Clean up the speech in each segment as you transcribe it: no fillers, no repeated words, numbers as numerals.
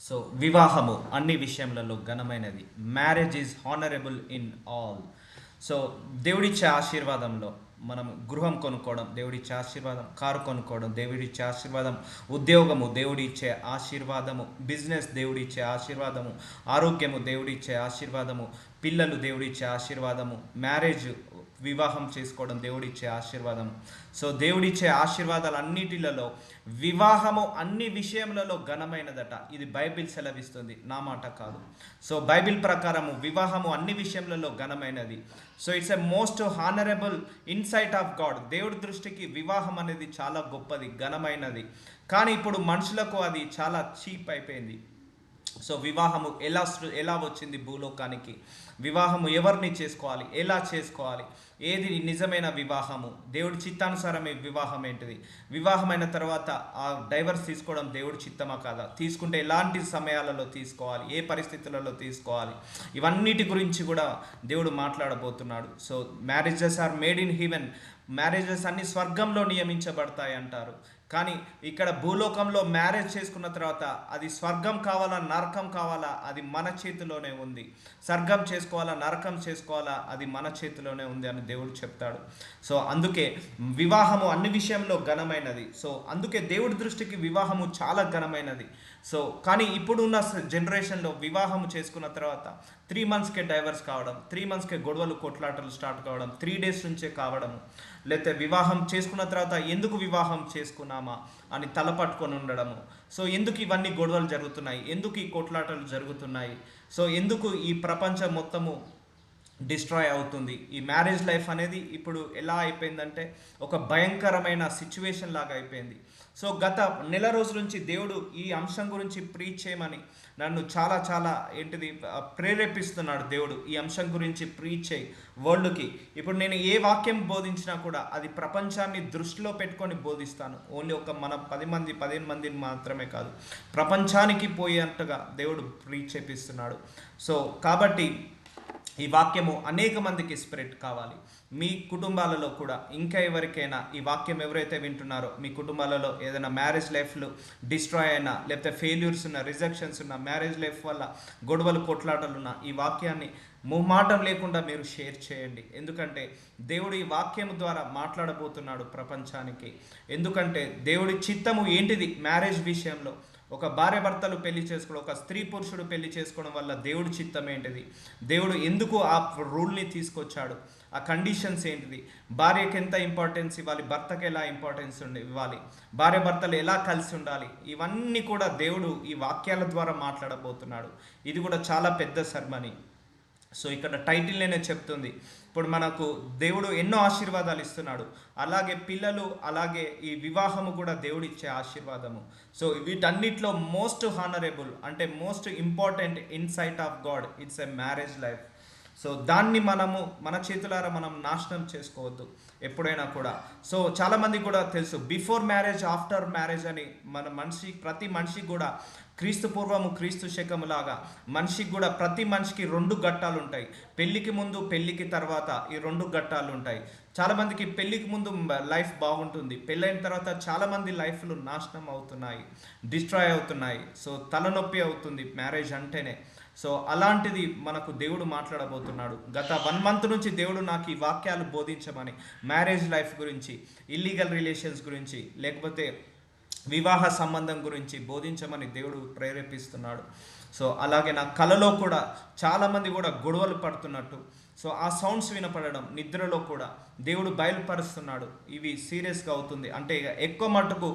So వివాహము అన్ని విషయములలో ఘనమైనది. Marriage is honourable in all. So దేవుడిచ్చే ఆశీర్వాదంలో మనం గృహం కొనుక్కోవడం దేవుడిచ్చే ఆశీర్వాదం, కారు కొనుక్కోవడం దేవుడిచ్చే ఆశీర్వాదం, ఉద్యోగము దేవుడిచ్చే ఆశీర్వాదము, బిజినెస్ దేవుడిచ్చే ఆశీర్వాదము, ఆరోగ్యము దేవుడిచ్చే ఆశీర్వాదము, పిల్లలు దేవుడిచ్చే ఆశీర్వాదము, మ్యారేజ్ వివాహం చేసుకోవడం దేవుడిచ్చే ఆశీర్వాదము. సో దేవుడిచ్చే ఆశీర్వాదాలన్నిటిలలో వివాహము అన్ని విషయములలో ఘనమైనదట. ఇది బైబిల్ సెలవిస్తుంది, నా మాట కాదు. సో బైబిల్ ప్రకారము వివాహము అన్ని విషయములలో ఘనమైనది. So it's a most honourable insight of God. దేవుడి దృష్టికి వివాహం అనేది చాలా గొప్పది, ఘనమైనది. కానీ ఇప్పుడు మనుషులకు అది చాలా చీప్ అయిపోయింది. సో వివాహము ఎలా వచ్చింది భూలోకానికి, వివాహము ఎవరిని చేసుకోవాలి, ఎలా చేసుకోవాలి, ఏది నిజమైన వివాహము, దేవుడి చిత్తానుసారమే వివాహం ఏంటిది, వివాహమైన తర్వాత ఆ డైవర్స్ తీసుకోవడం దేవుడి చిత్తమా కాదా, తీసుకుంటే ఎలాంటి సమయాలలో తీసుకోవాలి, ఏ పరిస్థితులలో తీసుకోవాలి, ఇవన్నిటి గురించి కూడా దేవుడు మాట్లాడబోతున్నాడు. So marriages are made in heaven. Marriages అన్ని స్వర్గంలో నియమించబడతాయి అంటారు. కానీ ఇక్కడ భూలోకంలో మ్యారేజ్ చేసుకున్న తర్వాత అది స్వర్గం కావాలా నరకం కావాలా అది మన చేతిలోనే ఉంది. స్వర్గం చేసుకోవాలా నరకం చేసుకోవాలా అది మన చేతిలోనే ఉంది అని దేవుడు చెప్తాడు. సో అందుకే వివాహము అన్ని విషయంలో ఘనమైనది. సో అందుకే దేవుడి దృష్టికి వివాహము చాలా ఘనమైనది. సో కానీ ఇప్పుడున్న జనరేషన్లో వివాహం చేసుకున్న తర్వాత 3 monthsకే డైవర్స్ కావడం, 3 monthsకే గొడవలు కొట్లాటలు స్టార్ట్ కావడం, 3 days నుంచే కావడము, లేకపోతే వివాహం చేసుకున్న తర్వాత ఎందుకు వివాహం చేసుకున్నామా అని తలపట్టుకొని ఉండడము. సో ఎందుకు ఇవన్నీ గొడవలు జరుగుతున్నాయి, ఎందుకు ఈ కొట్లాటలు జరుగుతున్నాయి, సో ఎందుకు ఈ ప్రపంచం మొత్తము డిస్ట్రాయ్ అవుతుంది. ఈ మ్యారేజ్ లైఫ్ అనేది ఇప్పుడు ఎలా అయిపోయిందంటే ఒక భయంకరమైన సిచ్యువేషన్ లాగా అయిపోయింది. సో గత నెల రోజుల నుంచి దేవుడు ఈ అంశం గురించి ప్రీచ్ చేయమని నన్ను చాలా చాలా ప్రేరేపిస్తున్నాడు. దేవుడు ఈ అంశం గురించి ప్రీచ్ చేయి వరల్డ్కి. ఇప్పుడు నేను ఏ వాక్యం బోధించినా కూడా అది ప్రపంచాన్ని దృష్టిలో పెట్టుకొని బోధిస్తాను. ఓన్లీ ఒక మన 15 మందిని మాత్రమే కాదు, ప్రపంచానికి పోయేంతగా దేవుడు ప్రీచ్ చేపిస్తున్నాడు. సో కాబట్టి ఈ వాక్యము అనేక మందికి స్ప్రెడ్ కావాలి. మీ కుటుంబాలలో కూడా ఇంకా ఎవరికైనా ఈ వాక్యం ఎవరైతే వింటున్నారో మీ కుటుంబాలలో ఏదైనా మ్యారేజ్ లైఫ్లో డిస్ట్రాయ్ అయినా, లేకపోతే ఫెయిల్యూర్స్ ఉన్న, రిజెక్షన్స్ ఉన్న, మ్యారేజ్ లైఫ్ వల్ల గొడవలు కొట్లాటలున్న ఈ వాక్యాన్ని ముహమాటం లేకుండా మీరు షేర్ చేయండి. ఎందుకంటే దేవుడు ఈ వాక్యం ద్వారా మాట్లాడబోతున్నాడు ప్రపంచానికి. ఎందుకంటే దేవుడి చిత్తము ఏంటిది మ్యారేజ్ విషయంలో, ఒక భార్య భర్తలు పెళ్లి చేసుకోవడం, ఒక స్త్రీ పురుషుడు పెళ్లి చేసుకోవడం వల్ల దేవుడి చిత్తం ఏంటిది, దేవుడు ఎందుకు ఆ రూల్ని తీసుకొచ్చాడు, ఆ కండిషన్స్ ఏంటిది, భార్యకి ఎంత ఇంపార్టెన్స్ ఇవ్వాలి, భర్తకి ఎలా ఇంపార్టెన్స్ ఇవ్వాలి, భార్య భర్తలు ఎలా కలిసి ఉండాలి, ఇవన్నీ కూడా దేవుడు ఈ వాక్యాల ద్వారా మాట్లాడబోతున్నాడు. ఇది కూడా చాలా పెద్ద సర్మని. సో ఇక్కడ టైటిల్లోనే చెప్తుంది, ఇప్పుడు మనకు దేవుడు ఎన్నో ఆశీర్వాదాలు ఇస్తున్నాడు, అలాగే పిల్లలు, అలాగే ఈ వివాహము కూడా దేవుడిచ్చే ఆశీర్వాదము. సో వీటన్నిటిలో మోస్ట్ హానరబుల్ అంటే most important insight of God it's a marriage life. So దాన్ని మనము మన చేతులారా మనం నాశనం చేసుకోవద్దు ఎప్పుడైనా కూడా. సో చాలామంది కూడా తెలుసు బిఫోర్ మ్యారేజ్ ఆఫ్టర్ మ్యారేజ్ అని. ప్రతి మనిషికి కూడా క్రీస్తు పూర్వము క్రీస్తు శకము లాగా మనిషికి కూడా ప్రతి మనిషికి 2 ఘట్టాలు ఉంటాయి. పెళ్ళికి ముందు పెళ్ళికి తర్వాత ఈ 2 ఘట్టాలు ఉంటాయి. చాలామందికి పెళ్ళికి ముందు లైఫ్ బాగుంటుంది, పెళ్ళైన తర్వాత చాలామంది లైఫ్లు నాశనం అవుతున్నాయి, డిస్ట్రాయ్ అవుతున్నాయి. సో తలనొప్పి అవుతుంది మ్యారేజ్ అంటేనే. సో అలాంటిది మనకు దేవుడు మాట్లాడబోతున్నాడు. గత 1 month నుంచి దేవుడు నాకు ఈ వాక్యాలు బోధించమని, మ్యారేజ్ లైఫ్ గురించి, ఇల్లీగల్ రిలేషన్స్ గురించి, లేకపోతే వివాహ సంబంధం గురించి బోధించమని దేవుడు ప్రేరేపిస్తున్నాడు. సో అలాగే నా కలలో కూడా చాలామంది కూడా గొడవలు పడుతున్నట్టు, సో ఆ సౌండ్స్ వినపడడం, నిద్రలో కూడా దేవుడు బయలుపరుస్తున్నాడు. ఇవి సీరియస్గా అవుతుంది అంటే ఎక్కువ మటుకు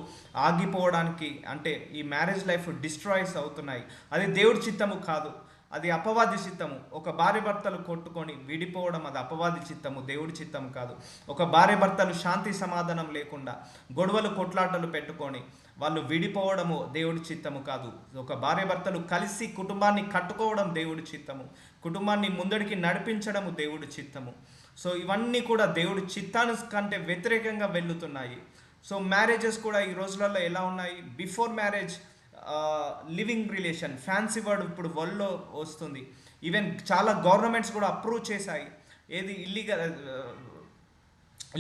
ఆగిపోవడానికి, అంటే ఈ మ్యారేజ్ లైఫ్ డిస్ట్రాయ్స్ అవుతున్నాయి. అది దేవుడి చిత్తము కాదు, అది అపవాది చిత్తము. ఒక భార్య భర్తలు కొట్టుకొని విడిపోవడం అది అపవాది చిత్తము, దేవుడి చిత్తము కాదు. ఒక భార్య భర్తలు శాంతి సమాధానం లేకుండా గొడవలు కొట్లాటలు పెట్టుకొని వాళ్ళు విడిపోవడము దేవుడి చిత్తము కాదు. ఒక భార్య భర్తలు కలిసి కుటుంబాన్ని కట్టుకోవడం దేవుడి చిత్తము, కుటుంబాన్ని ముందడికి నడిపించడము దేవుడి చిత్తము. సో ఇవన్నీ కూడా దేవుడి చిత్తానికంటే వ్యతిరేకంగా వెళ్తున్నాయి. సో మ్యారేజెస్ కూడా ఈ రోజులలో ఎలా ఉన్నాయి, before marriage living relation, fancy word ఇప్పుడు వరల్డ్లో వస్తుంది. ఈవెన్ చాలా గవర్నమెంట్స్ కూడా అప్రూవ్ చేశాయి. ఏది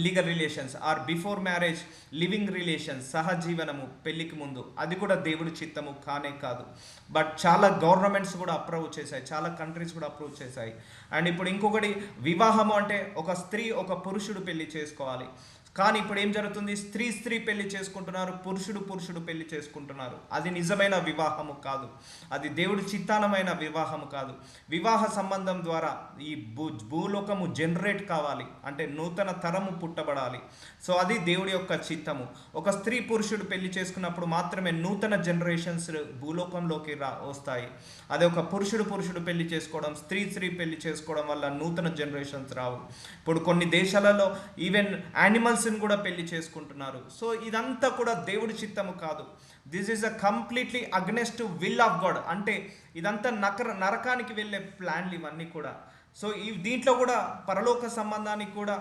legal relations or before marriage living relations, సహజీవనము పెళ్లికి ముందు, అది కూడా దేవుడి చిత్తము కానే కాదు. బట్ చాలా గవర్నమెంట్స్ కూడా అప్రూవ్ చేశాయి, చాలా కంట్రీస్ కూడా అప్రూవ్ చేశాయి. అండ్ ఇప్పుడు ఇంకొకటి, వివాహము అంటే ఒక స్త్రీ ఒక పురుషుడు పెళ్లి చేసుకోవాలి. కానీ ఇప్పుడు ఏం జరుగుతుంది, స్త్రీ స్త్రీ పెళ్లి చేసుకుంటున్నారు, పురుషుడు పురుషుడు పెళ్లి చేసుకుంటున్నారు. అది నిజమైన వివాహము కాదు, అది దేవుడి చిత్తానమైన వివాహము కాదు. వివాహ సంబంధం ద్వారా ఈ భూలోకము జనరేట్ కావాలి, అంటే నూతన తరము పుట్టబడాలి. సో అది దేవుడి యొక్క చిత్తము. ఒక స్త్రీ పురుషుడు పెళ్లి చేసుకున్నప్పుడు మాత్రమే నూతన జనరేషన్స్ భూలోకంలోకి వస్తాయి. అదే ఒక పురుషుడు పురుషుడు పెళ్లి చేసుకోవడం, స్త్రీ స్త్రీ పెళ్లి చేసుకోవడం వల్ల నూతన జనరేషన్స్ రావు. ఇప్పుడు కొన్ని దేశాలలో ఈవెన్ యానిమల్స్ని కూడా పెళ్లి చేసుకుంటున్నారు. సో ఇదంతా కూడా దేవుడి చిత్తము కాదు. This is a completely against will of God. అంటే ఇదంతా నరకానికి వెళ్ళే ప్లాన్లు ఇవన్నీ కూడా. సో దీంట్లో కూడా పరలోక సంబంధానికి కూడా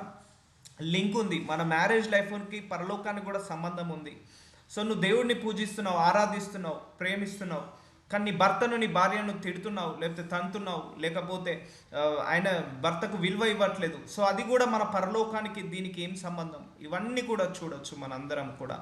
లింక్ ఉంది. మన మ్యారేజ్ లైఫ్కి పరలోకానికి కూడా సంబంధం ఉంది. సో నువ్వు దేవుడిని పూజిస్తున్నావు, ఆరాధిస్తున్నావు, ప్రేమిస్తున్నావు, కానీ నీ భర్తను నీ భార్యను తిడుతున్నావు, లేకపోతే తంతున్నావు, లేకపోతే ఆయన భర్తకు విలువ ఇవ్వట్లేదు. సో అది కూడా మన పరలోకానికి దీనికి ఏం సంబంధం? ఇవన్నీ కూడా చూడొచ్చు మనందరం కూడా.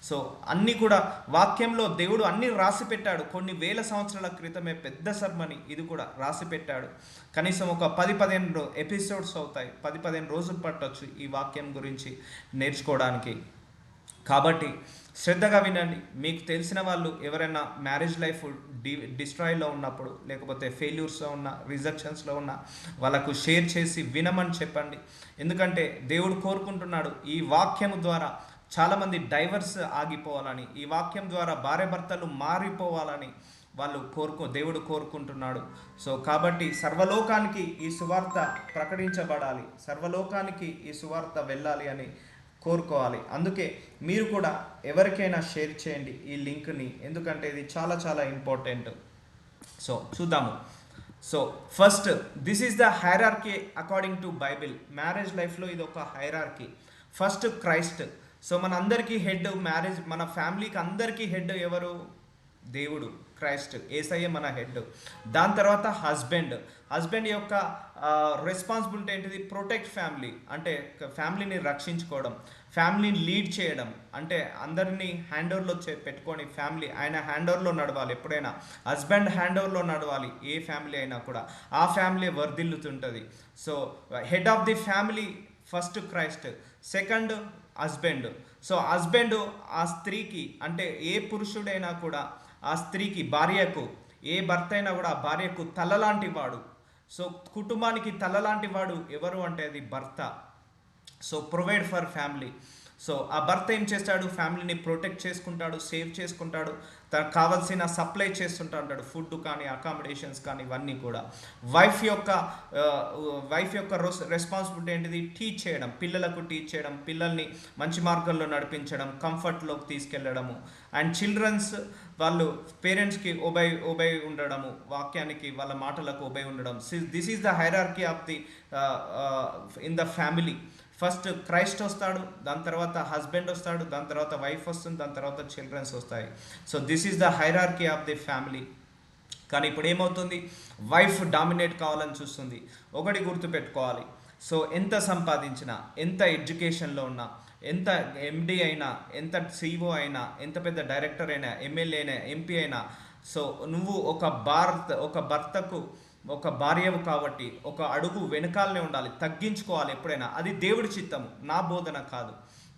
సో అన్నీ కూడా వాక్యంలో దేవుడు అన్నీ రాసి పెట్టాడు. కొన్ని వేల సంవత్సరాల క్రితమే పెద్ద సర్మని ఇది కూడా రాసి పెట్టాడు. కనీసం ఒక 10-15 ఎపిసోడ్స్ అవుతాయి, 10-15 రోజులు పట్టొచ్చు ఈ వాక్యం గురించి నేర్చుకోవడానికి. కాబట్టి శ్రద్ధగా వినండి. మీకు తెలిసిన వాళ్ళు ఎవరైనా మ్యారేజ్ లైఫ్ డిస్ట్రాయ్లో ఉన్నప్పుడు, లేకపోతే ఫెయిల్యూర్స్లో ఉన్న, రిజెక్షన్స్లో ఉన్న వాళ్ళకు షేర్ చేసి వినమని చెప్పండి. ఎందుకంటే దేవుడు కోరుకుంటున్నాడు ఈ వాక్యం ద్వారా చాలామంది డైవర్స్ ఆగిపోవాలని, ఈ వాక్యం ద్వారా భార్యాభర్తలు మారిపోవాలని దేవుడు కోరుకుంటున్నాడు. సో కాబట్టి సర్వలోకానికి ఈ సువార్త ప్రకటించబడాలి, సర్వలోకానికి ఈ సువార్త వెళ్ళాలి అని కోరుకోవాలి. అందుకే మీరు కూడా ఎవరికైనా షేర్ చేయండి ఈ లింక్ని, ఎందుకంటే ఇది చాలా చాలా ఇంపార్టెంట్. సో చూద్దాము. So first, this is the hierarchy according to Bible. Marriage లైఫ్లో ఇది ఒక హైరార్కీ. First Christ. సో మన అందరికీ హెడ్, మ్యారేజ్ మన ఫ్యామిలీకి అందరికీ హెడ్ ఎవరు? దేవుడు, క్రైస్ట్, యేసయ్య మన హెడ్. దాని తర్వాత హస్బెండ్ యొక్క రెస్పాన్సిబిలిటీ ఏంటిది? ప్రొటెక్ట్ ఫ్యామిలీ, అంటే ఫ్యామిలీని రక్షించుకోవడం, ఫ్యామిలీని లీడ్ చేయడం, అంటే అందరినీ హ్యాండ్ ఓవర్లో పెట్టుకొని ఫ్యామిలీ ఆయన హ్యాండ్ ఓవర్లో నడవాలి. ఎప్పుడైనా హస్బెండ్ హ్యాండ్ ఓవర్లో నడవాలి, ఏ ఫ్యామిలీ అయినా కూడా ఆ ఫ్యామిలీ వర్ధిల్లుతుంటుంది. So head of the family first Christ, second husband. So husband ఆ స్త్రీకి, అంటే ఏ పురుషుడైనా కూడా ఆ స్త్రీకి, భార్యకు, ఏ భర్త అయినా కూడా ఆ భార్యకు తలలాంటి వాడు. సో కుటుంబానికి తలలాంటి వాడు ఎవరు అంటే అది భర్త. So provide for family. So ఆ భర్త ఏం చేస్తాడు? ఫ్యామిలీని ప్రొటెక్ట్ చేసుకుంటాడు, సేవ్ చేసుకుంటాడు, తనకు కావాల్సిన సప్లై చేస్తుంటా ఉంటాడు, ఫుడ్ కానీ అకామిడేషన్స్ కానీ ఇవన్నీ కూడా. వైఫ్ యొక్క రెస్పాన్సిబిలిటీ ఏంటిది? టీచ్ చేయడం, పిల్లలకు టీచ్ చేయడం, పిల్లల్ని మంచి మార్గంలో నడిపించడం, కంఫర్ట్లోకి తీసుకెళ్ళడము. అండ్ చిల్డ్రన్స్ వాళ్ళు పేరెంట్స్కి ఒబై ఉండడము, వాక్యానికి వాళ్ళ మాటలకు ఒబై ఉండడం. This is the hierarchy of the in the family. First Christ వస్తాడు, దాని తర్వాత హస్బెండ్ వస్తాడు, దాని తర్వాత వైఫ్ వస్తుంది, దాని తర్వాత చిల్డ్రన్స్ వస్తాయి. So this is the hierarchy of the family. కానీ ఇప్పుడు ఏమవుతుంది? వైఫ్ డామినేట్ కావాలని చూస్తుంది. ఒకటి గుర్తుపెట్టుకోవాలి. సో ఎంత సంపాదించినా, ఎంత ఎడ్యుకేషన్లో ఉన్నా, ఎంత ఎండి అయినా, ఎంత సిఇఓ అయినా, ఎంత పెద్ద డైరెక్టర్ అయినా, ఎమ్మెల్యే అయినా, ఎంపీ అయినా, సో నువ్వు ఒక భర్తకు ఒక భార్యవు కాబట్టి ఒక అడుగు వెనకాలనే ఉండాలి, తగ్గించుకోవాలి ఎప్పుడైనా. అది దేవుడి చిత్తము, నా బోధన కాదు,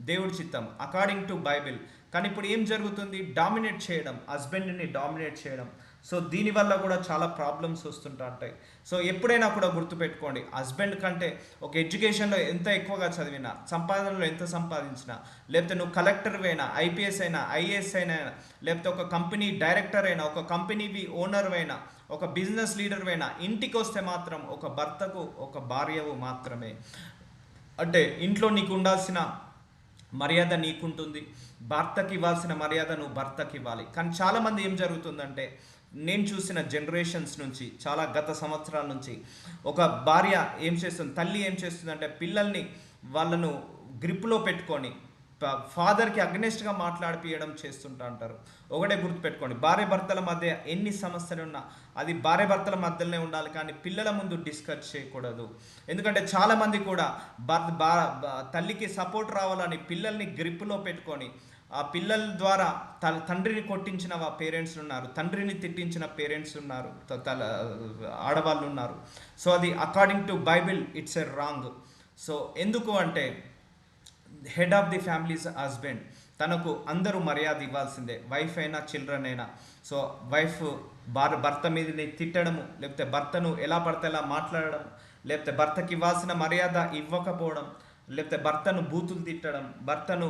దేవుడి చిత్తం అకార్డింగ్ టు బైబిల్. కానీ ఇప్పుడు ఏం జరుగుతుంది? డామినేట్ చేయడం, హస్బెండ్ని డామినేట్ చేయడం. సో దీనివల్ల కూడా చాలా ప్రాబ్లమ్స్ వస్తుంటాయి. సో ఎప్పుడైనా కూడా గుర్తుపెట్టుకోండి, హస్బెండ్ కంటే ఒక ఎడ్యుకేషన్లో ఎంత ఎక్కువగా చదివినా, సంపాదనలో ఎంత సంపాదించినా, లేకపోతే నువ్వు కలెక్టర్ అయినా, ఐపీఎస్ అయినా, ఐఏఎస్ అయినా, లేకపోతే ఒక కంపెనీ డైరెక్టర్ అయినా, ఒక కంపెనీవి ఓనర్ అయినా, ఒక బిజినెస్ లీడర్ అయినా, ఇంటికి వస్తే మాత్రం ఒక భర్తకు ఒక భార్యవు మాత్రమే. అంటే ఇంట్లో నీకు ఉండాల్సిన మర్యాద నీకుంటుంది, భర్తకి ఇవ్వాల్సిన మర్యాద నువ్వు భర్తకి ఇవ్వాలి. కానీ చాలామంది ఏం జరుగుతుందంటే, నేను చూసిన జనరేషన్స్ నుంచి, చాలా గత సంవత్సరాల నుంచి, ఒక భార్య ఏం చేస్తుంది, తల్లి ఏం చేస్తుందంటే పిల్లల్ని వాళ్ళను గ్రిప్లో పెట్టుకొని ఫాదర్కి అగ్నెస్ట్గా మాట్లాడిపియడం చేస్తుంటా అంటారు. ఒకటే గుర్తుపెట్టుకోండి, భార్య భర్తల మధ్య ఎన్ని సమస్యలు ఉన్నా అది భార్య భర్తల మధ్యలోనే ఉండాలి, కానీ పిల్లల ముందు డిస్కస్ చేయకూడదు. ఎందుకంటే చాలామంది కూడా తల్లికి సపోర్ట్ రావాలని పిల్లల్ని గ్రిప్లో పెట్టుకొని ఆ పిల్లల ద్వారా తండ్రిని కొట్టించిన పేరెంట్స్ ఉన్నారు, తండ్రిని తిట్టించిన పేరెంట్స్ ఉన్నారు, ఆడవాళ్ళు ఉన్నారు. సో అది according to Bible it's a wrong. So ఎందుకు అంటే head of the families husband, తనకు అందరూ మర్యాద ఇవ్వాల్సిందే, వైఫ్ అయినా చిల్డ్రన్ అయినా. సో వైఫ్ భర్త మీదని తిట్టడము, లేకపోతే భర్తను ఎలా పడితే ఎలా మాట్లాడడం, లేకపోతే భర్తకి ఇవ్వాల్సిన మర్యాద ఇవ్వకపోవడం, లేకపోతే భర్తను బూతులు తిట్టడం, భర్తను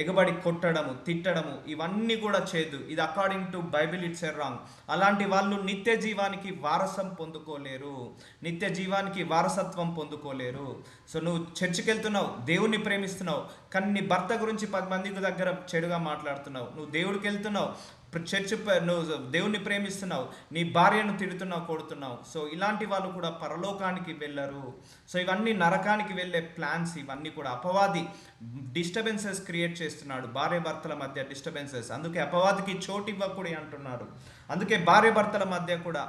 ఎగబడి కొట్టడము, తిట్టడము, ఇవన్నీ కూడా చేయదు. ఇది according to Bible it's a wrong. అలాంటి వాళ్ళు నిత్య జీవానికి వారసం పొందుకోలేరు, నిత్య జీవానికి వారసత్వం పొందుకోలేరు. సో నువ్వు చర్చికి వెళ్తున్నావు, దేవుణ్ణి ప్రేమిస్తున్నావు, కానీ నీ భర్త గురించి 10 మంది దగ్గర చెడుగా మాట్లాడుతున్నావు. నువ్వు దేవుడికి వెళ్తున్నావు, నువ్వు దేవుణ్ణి ప్రేమిస్తున్నావు, నీ భార్యను తిడుతున్నావు, కొడుతున్నావు. సో ఇలాంటి వాళ్ళు కూడా పరలోకానికి వెళ్ళరు. సో ఇవన్నీ నరకానికి వెళ్ళే ప్లాన్స్. ఇవన్నీ కూడా అపవాది డిస్టర్బెన్సెస్ క్రియేట్ చేస్తున్నాడు, భార్య భర్తల మధ్య డిస్టర్బెన్సెస్. అందుకే అపవాదికి చోటు ఇవ్వకూడదు అంటున్నాడు. అందుకే భార్య భర్తల మధ్య కూడా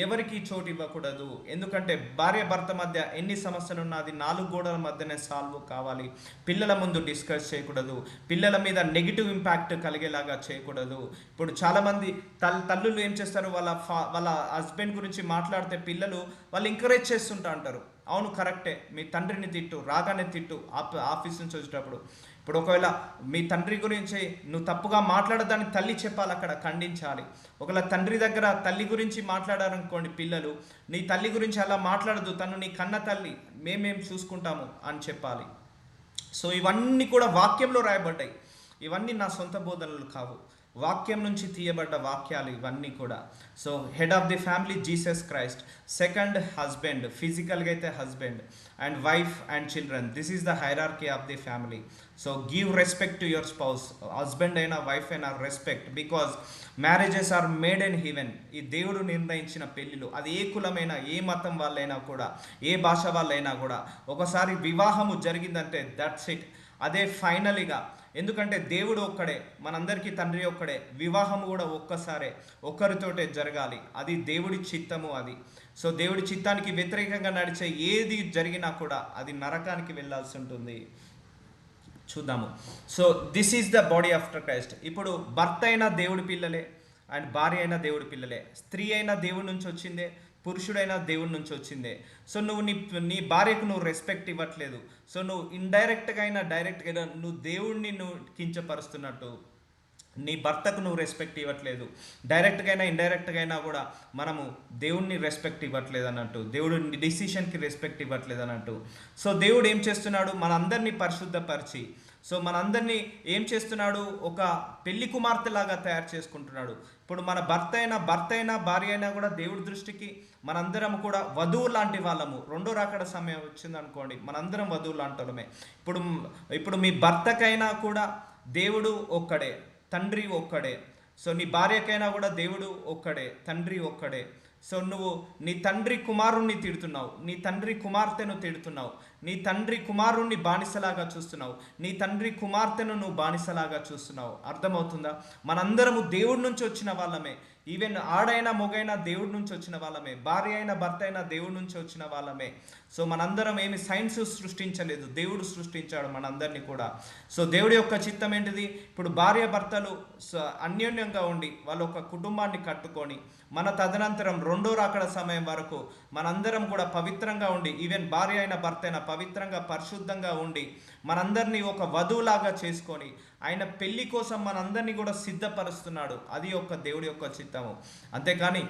ఎవరికి చోటు ఇవ్వకూడదు. ఎందుకంటే భార్య భర్త మధ్య ఎన్ని సమస్యలు ఉన్నా అది 4 గోడల మధ్యనే సాల్వ్ కావాలి. పిల్లల ముందు డిస్కస్ చేయకూడదు, పిల్లల మీద నెగిటివ్ ఇంపాక్ట్ కలిగేలాగా చేయకూడదు. ఇప్పుడు చాలామంది తల్లులు ఏం చేస్తారు, వాళ్ళ హస్బెండ్ గురించి మాట్లాడితే పిల్లలు వాళ్ళు ఎంకరేజ్ చేస్తుంటా అంటారు. అవును, కరెక్టే, మీ తండ్రిని తిట్టు, రాగానే తిట్టు, ఆఫీస్ నుంచి వచ్చేటప్పుడు. ఇప్పుడు ఒకవేళ మీ తండ్రి గురించి నువ్వు తప్పుగా మాట్లాడదాన్ని తల్లి చెప్పాలి, అక్కడ ఖండించాలి. ఒకవేళ తండ్రి దగ్గర తల్లి గురించి మాట్లాడారనుకోండి పిల్లలు, నీ తల్లి గురించి అలా మాట్లాడదు, తను నీ కన్న తల్లి, మేమేం చూసుకుంటాము అని చెప్పాలి. సో ఇవన్నీ కూడా వాక్యంలో రాయబడ్డాయి, ఇవన్నీ నా సొంత బోధనలు కావు, వాక్యం నుంచి తీయబడ్డ వాక్యాలు ఇవన్నీ కూడా. So head of the family Jesus Christ, second husband, ఫిజికల్గా అయితే husband, and wife and children. This is the hierarchy of the family. So give respect to your spouse, husband అయినా వైఫ్ అయినా respect, because marriages are made in heaven. ఈ దేవుడు నిర్ణయించిన పెళ్ళిలు, అది ఏ కులమైనా, ఏ మతం వాళ్ళైనా కూడా, ఏ భాష వాళ్ళైనా కూడా, ఒకసారి వివాహము జరిగిందంటే దట్స్ ఇట్, అదే ఫైనల్గా. ఎందుకంటే దేవుడు ఒక్కడే, మనందరికీ తండ్రి ఒక్కడే, వివాహం కూడా ఒక్కసారే, ఒక్కరితోటే జరగాలి, అది దేవుడి చిత్తము అది. సో దేవుడి చిత్తానికి వ్యతిరేకంగా నడిచే ఏది జరిగినా కూడా అది నరకానికి వెళ్ళాల్సి ఉంటుంది. చూద్దాము. So this is the body after Christ. ఇప్పుడు భర్త అయినా దేవుడి పిల్లలే, అండ్ భార్య అయినా దేవుడి పిల్లలే, స్త్రీ అయినా దేవుడి నుంచి వచ్చిందే, పురుషుడైనా దేవుడి నుంచి వచ్చిందే. సో నువ్వు నీ భార్యకు నువ్వు రెస్పెక్ట్ ఇవ్వట్లేదు, సో నువ్వు ఇండైరెక్ట్గా అయినా డైరెక్ట్గా అయినా నువ్వు దేవుడిని నువ్వు కించపరుస్తున్నట్టు. నీ భర్తకు నువ్వు రెస్పెక్ట్ ఇవ్వట్లేదు, డైరెక్ట్గా అయినా ఇండైరెక్ట్గా అయినా కూడా మనము దేవుడిని రెస్పెక్ట్ ఇవ్వట్లేదు అన్నట్టు, దేవుడు డిసిషన్కి రెస్పెక్ట్ ఇవ్వట్లేదు అన్నట్టు. సో దేవుడు ఏం చేస్తున్నాడు, మనందరినీ పరిశుద్ధపరిచి, సో మనందరినీ ఏం చేస్తున్నాడు, ఒక పెళ్లి కుమార్తెలాగా తయారు చేసుకుంటున్నాడు. ఇప్పుడు మన భర్త అయినా భార్య అయినా కూడా దేవుడి దృష్టికి మనందరం కూడా వధువు లాంటి వాళ్ళము. రెండో రాకడ సమయం వచ్చిందనుకోండి, మనందరం వధువు లాంటి వాళ్ళమే. ఇప్పుడు మీ భర్తకైనా కూడా దేవుడు ఒక్కడే, తండ్రి ఒక్కడే. సో నీ భార్యకైనా కూడా దేవుడు ఒక్కడే, తండ్రి ఒక్కడే. సో నువ్వు నీ తండ్రి కుమారుణ్ణి తిడుతున్నావు, నీ తండ్రి కుమార్తెను తిడుతున్నావు, నీ తండ్రి కుమారుణ్ణి బానిసలాగా చూస్తున్నావు, నీ తండ్రి కుమార్తెను నువ్వు బానిసలాగా చూస్తున్నావు. అర్థమవుతుందా? మనందరము దేవుడి నుంచి వచ్చిన వాళ్ళమే. ఈవెన్ ఆడైనా మొగైనా దేవుడి నుంచి వచ్చిన వాళ్ళమే, భార్య అయినా భర్త అయినా దేవుడి నుంచి వచ్చిన వాళ్ళమే. సో మనందరం ఏమి సైన్స్ సృష్టించలేదు, దేవుడు సృష్టించాడు మనందరినీ కూడా. సో దేవుడి యొక్క చిత్తం ఏంటిది, ఇప్పుడు భార్య భర్తలు అన్యోన్యంగా ఉండి వాళ్ళు ఒక కుటుంబాన్ని కట్టుకొని మన తదనంతరం రెండో రాకడ సమయం వరకు మనందరం కూడా పవిత్రంగా ఉండి, ఈవెన్ భార్య అయిన భర్త అయినా పవిత్రంగా పరిశుద్ధంగా ఉండి మనందరినీ ఒక వధువులాగా చేసుకొని ఆయన పెళ్లి కోసం మనందరినీ కూడా సిద్ధపరుస్తున్నాడు. అది యొక్క దేవుడి యొక్క చిత్తము. అంతేకాని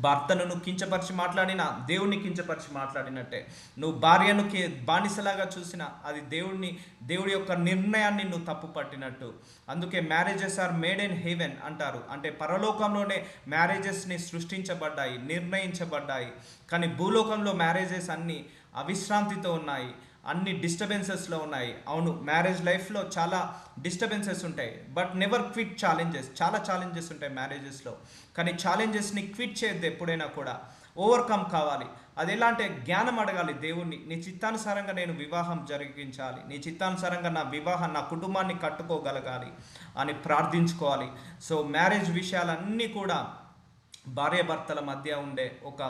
భర్తను నువ్వు కించపరిచి మాట్లాడినా దేవుణ్ణి కించపరిచి మాట్లాడినట్టే, నువ్వు భార్యను బానిసలాగా చూసినా అది దేవుడి యొక్క నిర్ణయాన్ని నువ్వు తప్పు పట్టినట్టు. అందుకే marriages are made in heaven అంటారు, అంటే పరలోకంలోనే మ్యారేజెస్ని సృష్టించబడ్డాయి, నిర్ణయించబడ్డాయి. కానీ భూలోకంలో మ్యారేజెస్ అన్నీ అవిశ్రాంతితో ఉన్నాయి, అన్ని డిస్టర్బెన్సెస్లో ఉన్నాయి. అవును, మ్యారేజ్ లైఫ్లో చాలా డిస్టర్బెన్సెస్ ఉంటాయి, బట్ నెవర్ క్విట్ ఛాలెంజెస్. చాలా ఛాలెంజెస్ ఉంటాయి మ్యారేజెస్లో, కానీ ఛాలెంజెస్ని క్విట్ చేయొద్దు ఎప్పుడైనా కూడా. ఓవర్కమ్ కావాలి. అది ఎలా అంటే జ్ఞానం అడగాలి దేవుణ్ణి. నీ చిత్తానుసారంగా నేను వివాహం జరిగించాలి, నీ చిత్తానుసారంగా నా కుటుంబాన్ని కట్టుకోగలగాలి అని ప్రార్థించుకోవాలి. సో మ్యారేజ్ విషయాలన్నీ కూడా భార్యాభర్తల మధ్య ఉండే ఒక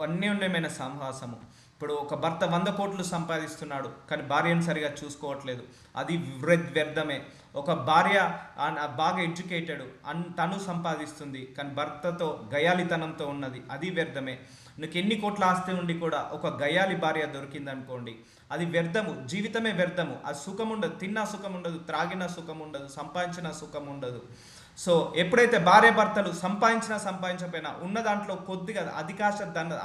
అన్యోన్యమైన సంహాసము. ఇప్పుడు ఒక భర్త 100 కోట్లు సంపాదిస్తున్నాడు కానీ భార్యను సరిగా చూసుకోవట్లేదు, అది వ్యర్థమే. ఒక భార్య బాగా ఎడ్యుకేటెడ్ తను సంపాదిస్తుంది కానీ భర్తతో గయాలితనంతో ఉన్నది, అది వ్యర్థమే. నీకు ఎన్ని కోట్ల ఆస్తి ఉండి కూడా ఒక గయాలి భార్య దొరికిందనుకోండి, అది వ్యర్థము, జీవితమే వ్యర్థము. అది సుఖం ఉండదు, తిన్నా సుఖం ఉండదు, త్రాగిన సుఖం ఉండదు, సంపాదించిన సుఖం ఉండదు. సో ఎప్పుడైతే భార్య భర్తలు సంపాదించకపోయినా ఉన్న దాంట్లో కొద్దిగా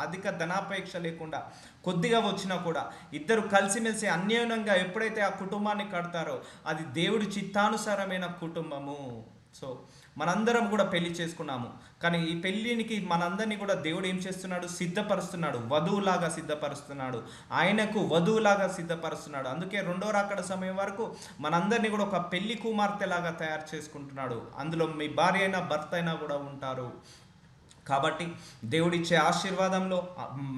అధిక ధనాపేక్ష లేకుండా కొద్దిగా వచ్చినా కూడా ఇద్దరు కలిసిమెలిసి అన్యోన్యంగా ఎప్పుడైతే ఆ కుటుంబాన్ని కడతారో అది దేవుడి చిత్తానుసారమైన కుటుంబము. సో మనందరం కూడా పెళ్లి చేసుకున్నాము కానీ ఈ పెళ్ళినికి మనందరినీ కూడా దేవుడు ఏం చేస్తున్నాడు, సిద్ధపరుస్తున్నాడు, వధువులాగా సిద్ధపరుస్తున్నాడు, ఆయనకు వధువులాగా సిద్ధపరుస్తున్నాడు. అందుకే రెండో రాకడ సమయం వరకు మనందరినీ కూడా ఒక పెళ్లి కుమార్తెలాగా తయారు చేసుకుంటున్నాడు. అందులో మీ భార్య అయినా భర్త అయినా కూడా ఉంటారు. కాబట్టి దేవుడిచ్చే ఆశీర్వాదంలో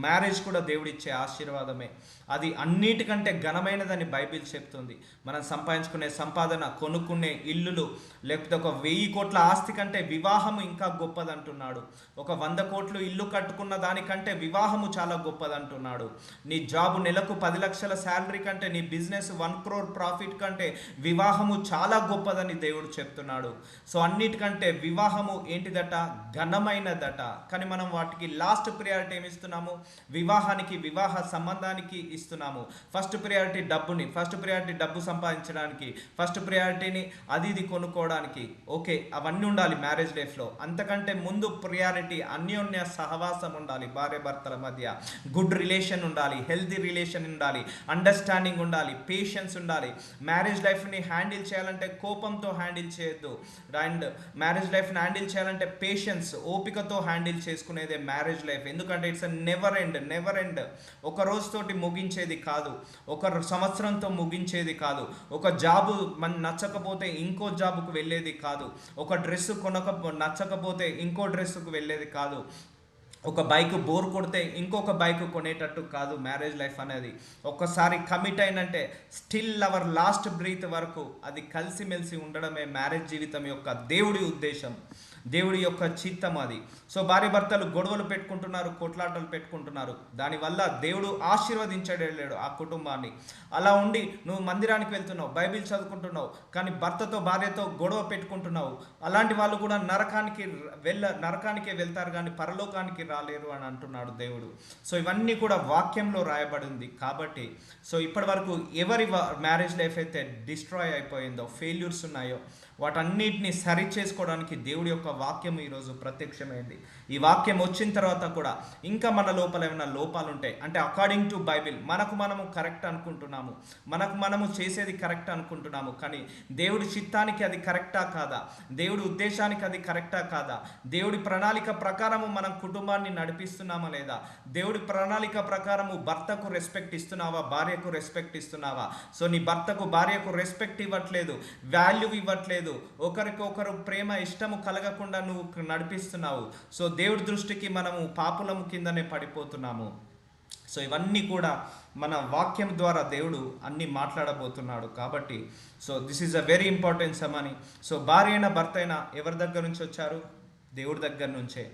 మ్యారేజ్ కూడా దేవుడిచ్చే ఆశీర్వాదమే. అది అన్నిటికంటే ఘనమైనదని బైబిల్ చెప్తుంది. మనం సంపాదించుకునే సంపాదన, కొనుక్కునే ఇల్లులు, లేకపోతే ఒక 1000 కోట్ల ఆస్తి కంటే వివాహము ఇంకా గొప్పదంటున్నాడు. ఒక 100 కోట్లు ఇల్లు కట్టుకున్న దానికంటే వివాహము చాలా గొప్పదంటున్నాడు. నీ జాబు నెలకు 10 లక్షల శాలరీ కంటే, నీ బిజినెస్ 1 crore ప్రాఫిట్ కంటే వివాహము చాలా గొప్పదని దేవుడు చెప్తున్నాడు. సో అన్నిటికంటే వివాహము ఏంటిదట, ఘనమైనదట. కానీ మనం వాటికి లాస్ట్ ప్రియారిటీ ఏమి ఇస్తున్నాము, వివాహానికి, వివాహ సంబంధానికి ఇస్తున్నాము. ఫస్ట్ ప్రియారిటీ డబ్బుని, ఫస్ట్ ప్రియారిటీ డబ్బు సంపాదించడానికి, ఫస్ట్ ప్రియారిటీని అది ఇది కొనుక్కోవడానికి. ఓకే, అవన్నీ ఉండాలి మ్యారేజ్ లైఫ్లో. అంతకంటే ముందు ప్రియారిటీ అన్యోన్య సహవాసం ఉండాలి, భార్య భర్తల మధ్య గుడ్ రిలేషన్ ఉండాలి, హెల్తీ రిలేషన్ ఉండాలి, అండర్స్టాండింగ్ ఉండాలి, పేషెన్స్ ఉండాలి. మ్యారేజ్ లైఫ్ని హ్యాండిల్ చేయాలంటే కోపంతో హ్యాండిల్ చేయొద్దు. అండ్ మ్యారేజ్ లైఫ్ని హ్యాండిల్ చేయాలంటే పేషెన్స్, ఓపికతో హ్యాండిల్ చేసుకునేదే మ్యారేజ్ లైఫ్. ఎందుకంటే ఇట్స్ నెవర్ ఎండ్. ఒక రోజుతోటి ముగించేది కాదు, ఒక సంవత్సరంతో ముగించేది కాదు, ఒక జాబు మన నచ్చకపోతే ఇంకో జాబుకు వెళ్ళేది కాదు, ఒక డ్రెస్ నచ్చకపోతే ఇంకో డ్రెస్సుకు వెళ్ళేది కాదు, ఒక బైక్ బోర్ కొడితే ఇంకొక బైక్ కొనేటట్టు కాదు మ్యారేజ్ లైఫ్ అనేది. ఒక్కసారి కమిట్ అయినంటే స్టిల్ అవర్ లాస్ట్ బ్రీత్ వరకు అది కలిసిమెలిసి ఉండడమే మ్యారేజ్ జీవితం యొక్క దేవుడి ఉద్దేశం, దేవుడి యొక్క చిత్తం అది. సో భార్య భర్తలు గొడవలు పెట్టుకుంటున్నారు, కొట్లాటలు పెట్టుకుంటున్నారు, దానివల్ల దేవుడు ఆశీర్వదించలేడు ఆ కుటుంబాన్ని. అలా ఉండి నువ్వు మందిరానికి వెళ్తున్నావు, బైబిల్ చదువుకుంటున్నావు, కానీ భర్తతో భార్యతో గొడవ పెట్టుకుంటున్నావు, అలాంటి వాళ్ళు కూడా నరకానికే వెళ్తారు కానీ పరలోకానికి రాలేరు అని అంటున్నాడు దేవుడు. సో ఇవన్నీ కూడా వాక్యంలో రాయబడింది. కాబట్టి సో ఇప్పటి వరకు ఎవరి మ్యారేజ్ లైఫ్ అయితే డిస్ట్రాయ్ అయిపోయిందో, ఫెయిల్యూర్స్ ఉన్నాయో, వాటన్నిటిని సరి చేసుకోవడానికి దేవుడి యొక్క వాక్యం ఈరోజు ప్రత్యక్షమైంది. ఈ వాక్యం వచ్చిన తర్వాత కూడా ఇంకా మన లోపల ఏమైనా లోపాలు ఉంటాయి అంటే అకార్డింగ్ టు బైబిల్ మనము కరెక్ట్ అనుకుంటున్నాము, మనము చేసేది కరెక్ట్ అనుకుంటున్నాము, కానీ దేవుడి చిత్తానికి అది కరెక్టా కాదా, దేవుడి ఉద్దేశానికి అది కరెక్టా కాదా, దేవుడి ప్రణాళిక ప్రకారము మనం కుటుంబాన్ని నడిపిస్తున్నామా లేదా, దేవుడి ప్రణాళిక ప్రకారము భర్తకు రెస్పెక్ట్ ఇస్తున్నావా, భార్యకు రెస్పెక్ట్ ఇస్తున్నావా. సో నీ భర్తకు భార్యకు రెస్పెక్ట్ ఇవ్వట్లేదు, వాల్యూ ఇవ్వట్లేదు, ఒకరికొకరు ప్రేమ ఇష్టము కలగకుండా నువ్వు నడిపిస్తున్నావు. సో దేవుడి దృష్టికి మనము పాపులము కిందనే పడిపోతున్నాము. సో ఇవన్నీ కూడా మన వాక్యం ద్వారా దేవుడు అన్నీ మాట్లాడబోతున్నాడు. కాబట్టి so this is a very important సమని. సో భార్య అయినా భర్త అయినా ఎవరి దగ్గర నుంచి వచ్చారు, దేవుడి దగ్గర నుంచే.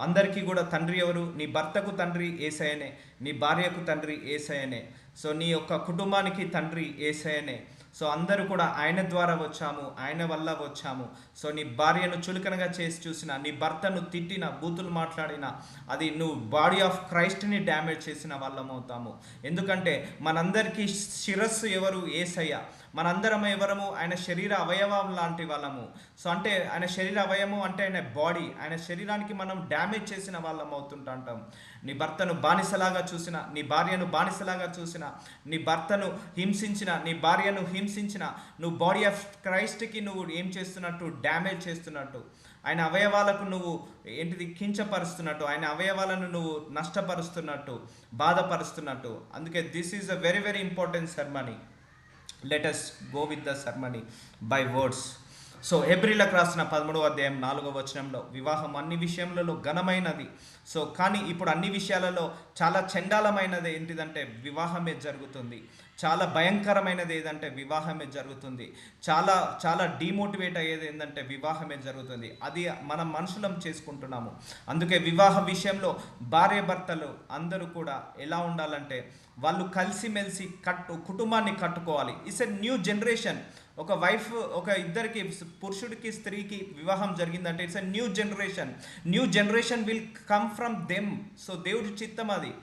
అందరికీ కూడా తండ్రి ఎవరు, నీ భర్తకు తండ్రి యేసయ్యనే, నీ భార్యకు తండ్రి యేసయ్యనే, సో నీ యొక్క కుటుంబానికి తండ్రి యేసయ్యనే. సో అందరూ కూడా ఆయన ద్వారా వచ్చాము, ఆయన వల్ల వచ్చాము. సో నీ భార్యను చులకనగా చేసి చూసిన, నీ భర్తను తిట్టిన, బూతులు మాట్లాడిన, అది నువ్వు బాడీ ఆఫ్ క్రైస్ట్ని డ్యామేజ్ చేసిన వాళ్ళం అవుతాము. ఎందుకంటే మనందరికీ శిరస్సు ఎవరు, యేసయ్య. మనందరం ఎవరము, ఆయన శరీర అవయవం లాంటి వాళ్ళము. సో అంటే ఆయన శరీర అవయవం అంటే ఆయన బాడీ, ఆయన శరీరానికి మనం డ్యామేజ్ చేసిన వాళ్ళం అవుతుంటాం. నీ భర్తను బానిసలాగా చూసిన, నీ భార్యను బానిసలాగా చూసిన, నీ భర్తను హింసించిన, నీ భార్యను హింసించిన, నువ్వు బాడీ ఆఫ్ క్రైస్ట్కి నువ్వు ఏం చేస్తున్నట్టు, డ్యామేజ్ చేస్తున్నట్టు, ఆయన అవయవాలకు నువ్వు కించపరుస్తున్నట్టు, ఆయన అవయవాలను నువ్వు నష్టపరుస్తున్నట్టు, బాధపరుస్తున్నట్టు. అందుకే this is a very very important sermon. Let us go with the ceremony by words. So హెబ్రీలకు రాసిన 13వ అధ్యాయం 4వ వచనంలో వివాహం అన్ని విషయములలో ఘనమైనది. సో కానీ ఇప్పుడు అన్ని విషయాలలో చాలా చండాలమైనది ఏంటిదంటే వివాహమే జరుగుతుంది. చాలా భయంకరమైనది ఏదంటే వివాహమే జరుగుతుంది. చాలా చాలా డిమోటివేట్ అయ్యేది ఏంటంటే వివాహమే జరుగుతుంది. అది మనం మనుషులం చేసుకుంటున్నాము. అందుకే వివాహ విషయంలో భార్య భర్తలు అందరూ కూడా ఎలా ఉండాలంటే వాళ్ళు కలిసిమెలిసి కుటుంబాన్ని కట్టుకోవాలి. It's a new generation. ఒక వైఫ్, ఒక ఇద్దరికి, పురుషుడికి స్త్రీకి వివాహం జరిగిందంటే it's a new generation will come from them. So దేవుడి చిత్తం అది.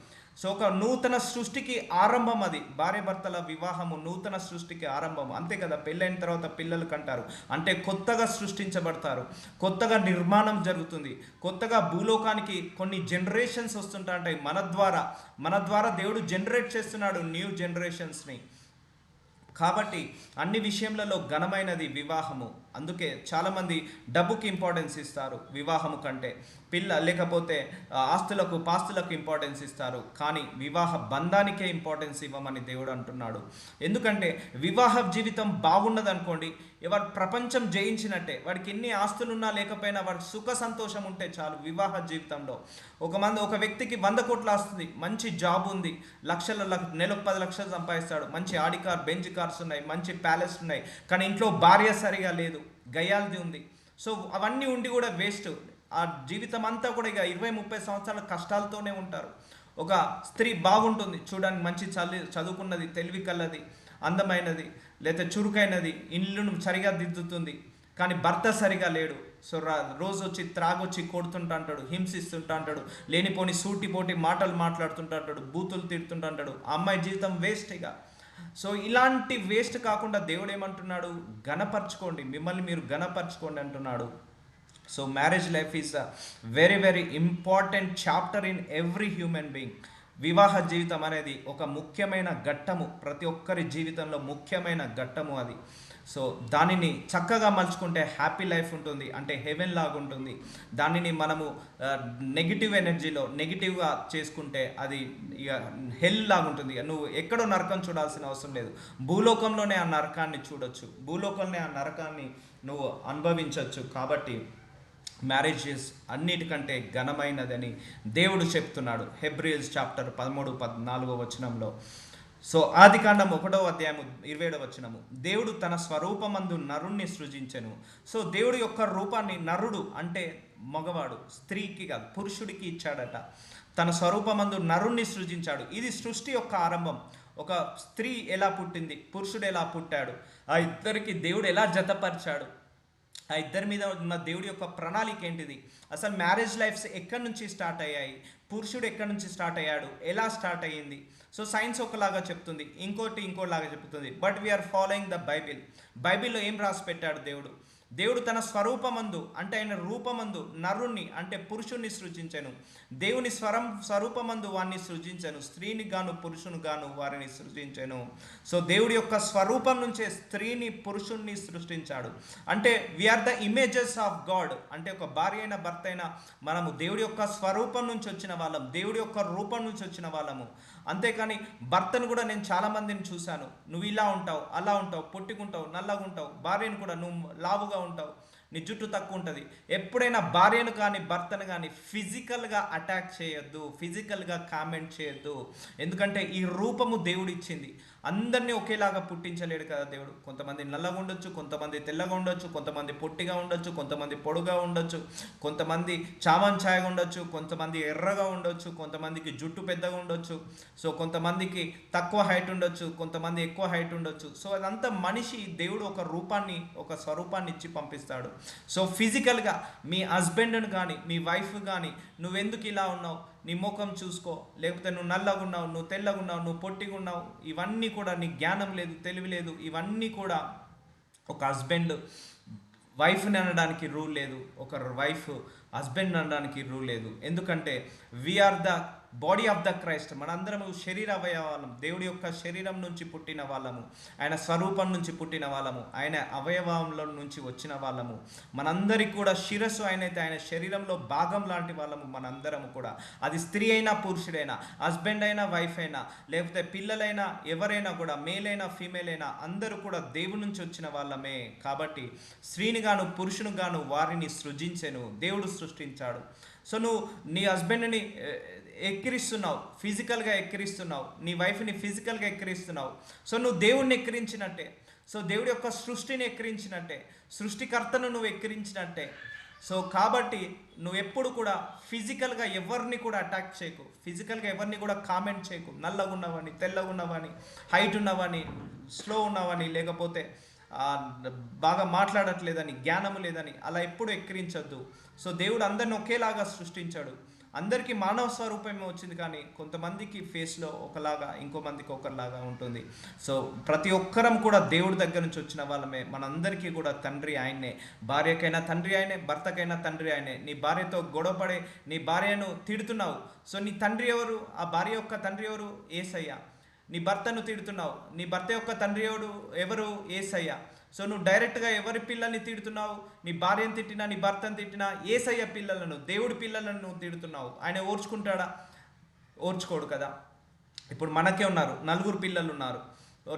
సో ఒక నూతన సృష్టికి ఆరంభం అది. భార్య భర్తల వివాహము నూతన సృష్టికి ఆరంభం, అంతే కదా. పెళ్ళైన తర్వాత పిల్లలు కంటారు అంటే కొత్తగా సృష్టించబడతారు, కొత్తగా నిర్మాణం జరుగుతుంది, కొత్తగా భూలోకానికి కొన్ని జనరేషన్స్ వస్తుంటా ఉంటాయి మన ద్వారా దేవుడు జనరేట్ చేస్తున్నాడు న్యూ జనరేషన్స్ని. కాబట్టి అన్ని విషయములలో ఘనమైనది వివాహము. అందుకే చాలామంది డబ్బుకి ఇంపార్టెన్స్ ఇస్తారు వివాహము కంటే, లేకపోతే ఆస్తులకు పాస్తులకు ఇంపార్టెన్స్ ఇస్తారు. కానీ వివాహ బంధానికే ఇంపార్టెన్స్ ఇవ్వమని దేవుడు అంటున్నాడు. ఎందుకంటే వివాహ జీవితం బాగున్నది అనుకోండి, వాడు ప్రపంచం జయించినట్టే. వాడికి ఎన్ని ఆస్తులున్నా లేకపోయినా వాడికి సుఖ సంతోషం ఉంటే చాలు వివాహ జీవితంలో. ఒక వ్యక్తికి 100 కోట్ల ఆస్తుంది, మంచి జాబ్ ఉంది, నెలకు 10 లక్షలు సంపాదిస్తాడు, మంచి ఆడి కార్, బెంజ్ కార్స్ ఉన్నాయి, మంచి ప్యాలెస్ ఉన్నాయి, కానీ ఇంట్లో భార్య సరిగా లేదు, గయ్యాలది ఉంది. సో అవన్నీ ఉండి కూడా వేస్ట్. ఆ జీవితం అంతా కూడా ఇక 20-30 సంవత్సరాల కష్టాలతోనే ఉంటారు. ఒక స్త్రీ బాగుంటుంది చూడడానికి, మంచి చదువుకున్నది, తెలివి కల్లది, అందమైనది, లేదా చురుకైనది, ఇల్లును సరిగా దిద్దుతుంది, కానీ భర్త సరిగా లేడు. సో రోజు వచ్చి త్రాగొచ్చి కొడుతుంటా అంటాడు, హింసిస్తుంటా అంటాడు, లేనిపోని సూటిపోటి మాటలు మాట్లాడుతుంటా అంటాడు, బూతులు తిడుతుంటా అంటాడు. ఆ అమ్మాయి జీవితం వేస్ట్ ఇక. సో ఇలాంటి వేస్ట్ కాకుండా దేవుడు ఏమంటున్నాడు, ఘనపరచుకోండి, మిమ్మల్ని మీరు ఘనపరచుకోండి అంటున్నాడు. So marriage life is a very very important chapter in every human being. వివాహ జీవితం అనేది ఒక ముఖ్యమైన ఘట్టము, ప్రతి ఒక్కరి జీవితంలో ముఖ్యమైన ఘట్టము అది. సో దానిని చక్కగా మలుచుకుంటే హ్యాపీ లైఫ్ ఉంటుంది, అంటే హెవెన్ లాగా ఉంటుంది. దానిని మనము నెగిటివ్ ఎనర్జీలో నెగిటివ్గా చేసుకుంటే అది ఇక హెల్ లాగా ఉంటుంది. నువ్వు ఎక్కడో నరకం చూడాల్సిన అవసరం లేదు, భూలోకంలోనే ఆ నరకాన్ని చూడొచ్చు, భూలోకంలోనే ఆ నరకాన్ని నువ్వు అనుభవించవచ్చు. కాబట్టి మ్యారేజెస్ అన్నిటికంటే ఘనమైనదని దేవుడు చెప్తున్నాడు హెబ్రీస్ చాప్టర్ 13-14 వచనంలో. సో ఆదికాండం 1వ అధ్యాయం 27వ వచనము, దేవుడు తన స్వరూపమందు నరుణ్ణి సృజించెను. సో దేవుడి యొక్క రూపాన్ని, నరుడు అంటే మగవాడు, స్త్రీకి కాదు పురుషుడికి ఇచ్చాడట. తన స్వరూపమందు నరుణ్ణి సృజించాడు. ఇది సృష్టి యొక్క ఆరంభం. ఒక స్త్రీ ఎలా పుట్టింది, పురుషుడు ఎలా పుట్టాడు, ఆ ఇద్దరికి దేవుడు ఎలా జతపరిచాడు, ఆ ఇద్దరి మీద ఉన్న దేవుడి యొక్క ప్రణాళిక ఏంటిది, అసలు మ్యారేజ్ లైఫ్స్ ఎక్కడి నుంచి స్టార్ట్ అయ్యాయి, పురుషుడు ఎక్కడి నుంచి స్టార్ట్ అయ్యాడు, ఎలా స్టార్ట్ అయ్యింది. సో సైన్స్ ఒకలాగా చెప్తుంది, ఇంకోలాగా చెప్తుంది. బట్ వీఆర్ ఫాలోయింగ్ ద బైబిల్లో ఏం రాసి పెట్టాడు దేవుడు తన స్వరూపమందు అంటే ఆయన రూపమందు నరుణ్ణి అంటే పురుషుణ్ణి సృజించెను. దేవుని స్వరూపమందు వారిని సృజించెను, స్త్రీని గాను పురుషుని గాను వారిని సృజించెను. సో దేవుడి యొక్క స్వరూపం నుంచే స్త్రీని పురుషుణ్ణి సృష్టించాడు. అంటే we are the images of God. అంటే ఒక భార్య అయిన భర్త అయినా మనము దేవుడి యొక్క స్వరూపం నుంచి వచ్చిన వాళ్ళం, దేవుడి యొక్క రూపం నుంచి వచ్చిన వాళ్ళము. అంతేకాని భర్తను కూడా నేను చాలామందిని చూశాను, నువ్వు ఇలా ఉంటావు, అలా ఉంటావు, పొట్టిగుంటావు, నల్లగా ఉంటావు. భార్యను కూడా నువ్వు లావుగా ఉంటావు, నీ జుట్టు తక్కువ ఉంటుంది. ఎప్పుడైనా భార్యను కానీ భర్తను కానీ ఫిజికల్గా అటాక్ చేయొద్దు, ఫిజికల్గా కామెంట్ చేయొద్దు. ఎందుకంటే ఈ రూపము దేవుడు ఇచ్చింది. అందరినీ ఒకేలాగా పుట్టించలేడు కదా దేవుడు. కొంతమంది నల్లగా ఉండొచ్చు, కొంతమంది తెల్లగా ఉండొచ్చు, కొంతమంది పొట్టిగా ఉండొచ్చు, కొంతమంది పొడుగా ఉండొచ్చు, కొంతమంది ఛాయగా ఉండొచ్చు, కొంతమంది ఎర్రగా ఉండొచ్చు, కొంతమందికి జుట్టు పెద్దగా ఉండొచ్చు, సో కొంతమందికి తక్కువ హైట్ ఉండొచ్చు, కొంతమంది ఎక్కువ హైట్ ఉండొచ్చు. సో అదంతా మనిషి దేవుడు ఒక రూపాన్ని, ఒక స్వరూపాన్ని ఇచ్చి పంపిస్తాడు. సో ఫిజికల్గా మీ హస్బెండ్ను కానీ మీ వైఫ్ కానీ నువ్వెందుకు ఇలా ఉన్నావు, నీ ముఖం చూసుకో, లేకపోతే నువ్వు నల్లగా ఉన్నావు, నువ్వు తెల్లగా ఉన్నావు, నువ్వు పొట్టిగా ఉన్నావు, ఇవన్నీ కూడా నీ జ్ఞానం లేదు, తెలివి లేదు, ఇవన్నీ కూడా ఒక హస్బెండ్ వైఫ్ని అనడానికి రూల్ లేదు, ఒక వైఫ్ హస్బెండ్ అనడానికి రూల్ లేదు. ఎందుకంటే we are the body of the Christ. మనందరము శరీర అవయవాలం, దేవుడి యొక్క శరీరం నుంచి పుట్టిన వాళ్ళము, ఆయన స్వరూపం నుంచి పుట్టిన వాళ్ళము, ఆయన అవయవంలో నుంచి వచ్చిన వాళ్ళము. మనందరికి కూడా శిరస్సు ఆయనైతే ఆయన శరీరంలో భాగం లాంటి వాళ్ళము మనందరము కూడా. అది స్త్రీ అయినా పురుషుడైనా, హస్బెండ్ అయినా వైఫ్ అయినా, లేకపోతే పిల్లలైనా, ఎవరైనా కూడా, మేల్ అయినా ఫీమేల్ అయినా, అందరూ కూడా దేవుడి నుంచి వచ్చిన వాళ్ళమే. కాబట్టి స్త్రీని గాను పురుషుని గాను వారిని సృజించెను, దేవుడు సృష్టించాడు. సో నువ్వు నీ హస్బెండ్ని ఎక్కిరిస్తున్నావు, ఫిజికల్గా ఎక్కిరిస్తున్నావు, నీ వైఫ్ని ఫిజికల్గా ఎక్కిరిస్తున్నావు. సో నువ్వు దేవుణ్ణి ఎక్కిరించినట్టే, సో దేవుడి యొక్క సృష్టిని ఎక్కిరించినట్టే, సృష్టికర్తను నువ్వు ఎక్కిరించినట్టే. సో కాబట్టి నువ్వు ఎప్పుడు కూడా ఫిజికల్గా ఎవరిని కూడా అటాక్ చేయకు, ఫిజికల్గా ఎవరిని కూడా కామెంట్ చేయకు. నల్లగా ఉన్నవని, తెల్లగా ఉన్నవని, హైట్ ఉన్నవని, స్లో ఉన్నవని, లేకపోతే బాగా మాట్లాడట్లేదని, జ్ఞానము లేదని అలా ఎప్పుడు ఎక్కిరించొద్దు. సో దేవుడు అందరిని ఒకేలాగా సృష్టించాడు. అందరికీ మానవ స్వరూపమే వచ్చింది, కానీ కొంతమందికి ఫేస్లో ఒకలాగా, ఇంకో మందికి ఒకరిలాగా ఉంటుంది. సో ప్రతి ఒక్కరం కూడా దేవుడి దగ్గర నుంచి వచ్చిన వాళ్ళమే. మనందరికీ కూడా తండ్రి ఆయనే, భార్యకైనా తండ్రి ఆయనే, భర్తకైనా తండ్రి ఆయనే. నీ భార్యతో గొడవపడే నీ భార్యను తిడుతున్నావు, సో నీ తండ్రి ఎవరు? ఆ భార్య యొక్క తండ్రి ఎవరు? యేసయ్య. నీ భర్తను తిడుతున్నావు, నీ భర్త యొక్క తండ్రి ఎవరు? యేసయ్య. సో నువ్వు డైరెక్ట్గా ఎవరి పిల్లల్ని తిడుతున్నావు? నీ భార్యను తిట్టినా, నీ భర్తను తిట్టినా యేసయ్య పిల్లలను, దేవుడి పిల్లలను నువ్వు తిడుతున్నావు. ఆయన ఓర్చుకుంటాడా? ఓర్చుకోడు కదా. ఇప్పుడు మనకే ఉన్నారు, నలుగురు పిల్లలు ఉన్నారు.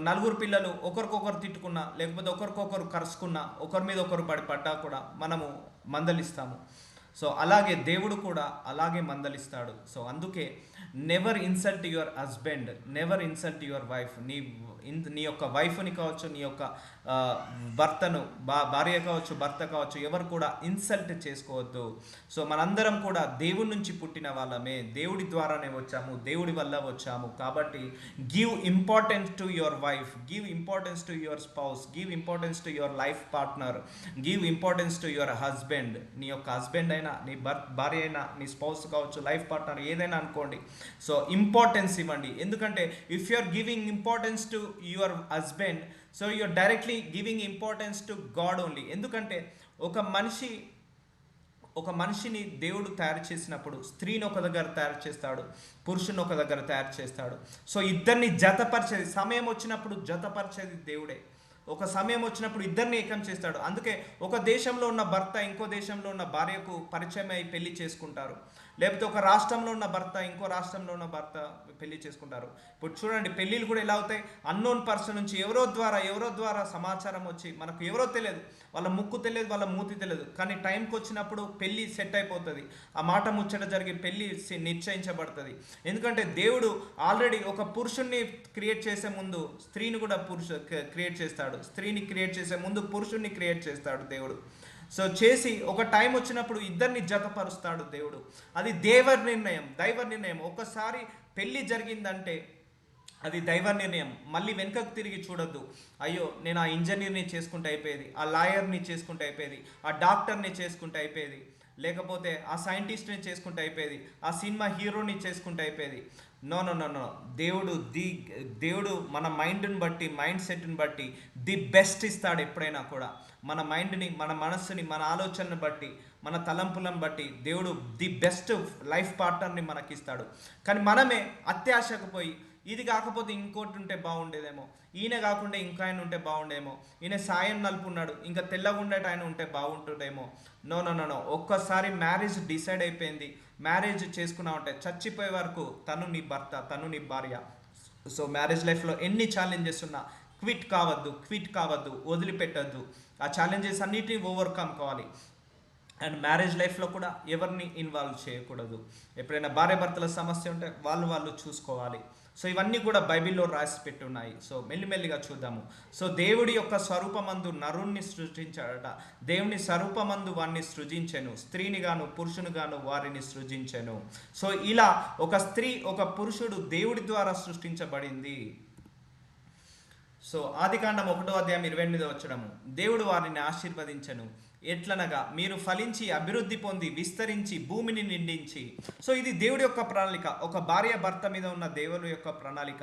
నలుగురు పిల్లలు ఒకరికొకరు తిట్టుకున్నా, లేకపోతే ఒకరికొకరు కరుచుకున్నా, ఒకరి మీద ఒకరు పడ్డా కూడా మనము మందలిస్తాము. సో అలాగే దేవుడు కూడా అలాగే మందలిస్తాడు. సో అందుకే never insult your husband, never insult your wife. నీ యొక్క వైఫ్ని కావచ్చు, నీ యొక్క భర్తను, భార్య కావచ్చు, భర్త కావచ్చు, ఎవరు కూడా ఇన్సల్ట్ చేసుకోవద్దు. సో మనందరం కూడా దేవుడి నుంచి పుట్టిన వాళ్ళమే, దేవుడి ద్వారానే వచ్చాము, దేవుడి వల్ల వచ్చాము. కాబట్టి give importance to your wife, give importance to your spouse, give importance to your life partner, give importance to your husband. నీ యొక్క హస్బెండ్ అయినా, నీ భార్య అయినా, నీ స్పౌస్ కావచ్చు, లైఫ్ పార్ట్నర్ ఏదైనా అనుకోండి. సో ఇంపార్టెన్స్ ఇవ్వండి. ఎందుకంటే if you are giving importance to your husband, so you're directly giving importance to God only. ఎందుకంటే ఒక మనిషిని దేవుడు తయారు చేసినప్పుడు స్త్రీని ఒక దగ్గర తయారు చేస్తాడు, పురుషుని ఒక దగ్గర తయారు చేస్తాడు. సో ఇద్దరిని జతపరిచేది, సమయం వచ్చినప్పుడు జతపరిచేది దేవుడే. ఒక సమయం వచ్చినప్పుడు ఇద్దరిని ఏకం చేస్తాడు. అందుకే ఒక దేశంలో ఉన్న భర్త ఇంకో దేశంలో ఉన్న భార్యకు పరిచయం అయి పెళ్లి చేసుకుంటారు, లేకపోతే ఒక రాష్ట్రంలో ఉన్న భర్త ఇంకో రాష్ట్రంలో ఉన్న భర్త పెళ్లి చేసుకుంటారు. ఇప్పుడు చూడండి, పెళ్ళిళ్ళు కూడా ఎలా అవుతాయి? అన్నోన్ పర్సన్ నుంచి ఎవరో ద్వారా సమాచారం వచ్చి, మనకు ఎవరో తెలియదు, వాళ్ళ ముక్కు తెలియదు, వాళ్ళ మూతి తెలియదు, కానీ టైంకి వచ్చినప్పుడు పెళ్ళి సెట్ అయిపోతుంది. ఆ మాట ముచ్చట జరిగి పెళ్ళి నిశ్చయించబడుతుంది. ఎందుకంటే దేవుడు ఆల్రెడీ ఒక పురుషుణ్ణి క్రియేట్ చేసే ముందు స్త్రీని కూడా క్రియేట్ చేస్తాడు, స్త్రీని క్రియేట్ చేసే ముందు పురుషుణ్ణి క్రియేట్ చేస్తాడు దేవుడు. సో చేసి ఒక టైం వచ్చినప్పుడు ఇద్దరిని జతపరుస్తాడు దేవుడు. అది దైవ నిర్ణయం. ఒకసారి పెళ్ళి జరిగిందంటే అది దైవ నిర్ణయం. మళ్ళీ వెనుకకు తిరిగి చూడొద్దు. అయ్యో, నేను ఆ ఇంజనీర్ని చేసుకుంటే అయిపోయేది, ఆ లాయర్ని చేసుకుంటే అయిపోయేది, ఆ డాక్టర్ని చేసుకుంటే అయిపోయేది, లేకపోతే ఆ సైంటిస్ట్ని చేసుకుంటే అయిపోయేది, ఆ సినిమా హీరోని చేసుకుంటే అయిపోయేది. నో. దేవుడు మన మైండ్ని బట్టి, మైండ్ సెట్ని బట్టి ది బెస్ట్ ఇస్తాడు. ఎప్పుడైనా కూడా మన మైండ్ని, మన మనస్సుని, మన ఆలోచనని బట్టి, మన తలంపులను బట్టి దేవుడు ది బెస్ట్ లైఫ్ పార్ట్నర్ని మనకిస్తాడు. కానీ మనమే అత్యాశకు పోయి, ఇది కాకపోతే ఇంకోటి ఉంటే బాగుండేదేమో, ఈయన కాకుండా ఇంకా ఆయన ఉంటే బాగుండేమో, ఈయన సాయం నలుపున్నాడు, ఇంకా తెల్లగా ఉండేట ఆయన ఉంటే బాగుంటుండేమో. నో. ఒక్కసారి మ్యారేజ్ డిసైడ్ అయిపోయింది, మ్యారేజ్ చేసుకున్నామంటే చచ్చిపోయే వరకు తను నీ భర్త, తను నీ భార్య. సో మ్యారేజ్ లైఫ్లో ఎన్ని ఛాలెంజెస్ ఉన్నా క్విట్ కావద్దు, వదిలిపెట్టద్దు. ఆ ఛాలెంజెస్ అన్నిటిని ఓవర్కమ్ కావాలి. అండ్ మ్యారేజ్ లైఫ్లో కూడా ఎవరిని ఇన్వాల్వ్ చేయకూడదు. ఎప్పుడైనా భార్య భర్తల సమస్య ఉంటే వాళ్ళు చూసుకోవాలి. సో ఇవన్నీ కూడా బైబిల్లో రాసి పెట్టి ఉన్నాయి. సో మెల్లిమెల్లిగా చూద్దాము. సో దేవుడి యొక్క స్వరూపమందు నరుణ్ణి సృష్టించాడట, దేవుని స్వరూపమందు వారిని సృజించెను, స్త్రీని గాను పురుషుని గాను వారిని సృజించెను. సో ఇలా ఒక స్త్రీ, ఒక పురుషుడు దేవుడి ద్వారా సృష్టించబడింది. సో ఆదికాండం 1:28 దేవుడు వారిని ఆశీర్వదించెను. ఎట్లనగా, మీరు ఫలించి అభివృద్ధి పొంది విస్తరించి భూమిని నిండించి. సో ఇది దేవుడి యొక్క ప్రణాళిక. ఒక భార్య భర్త మీద ఉన్న దేవుని యొక్క ప్రణాళిక.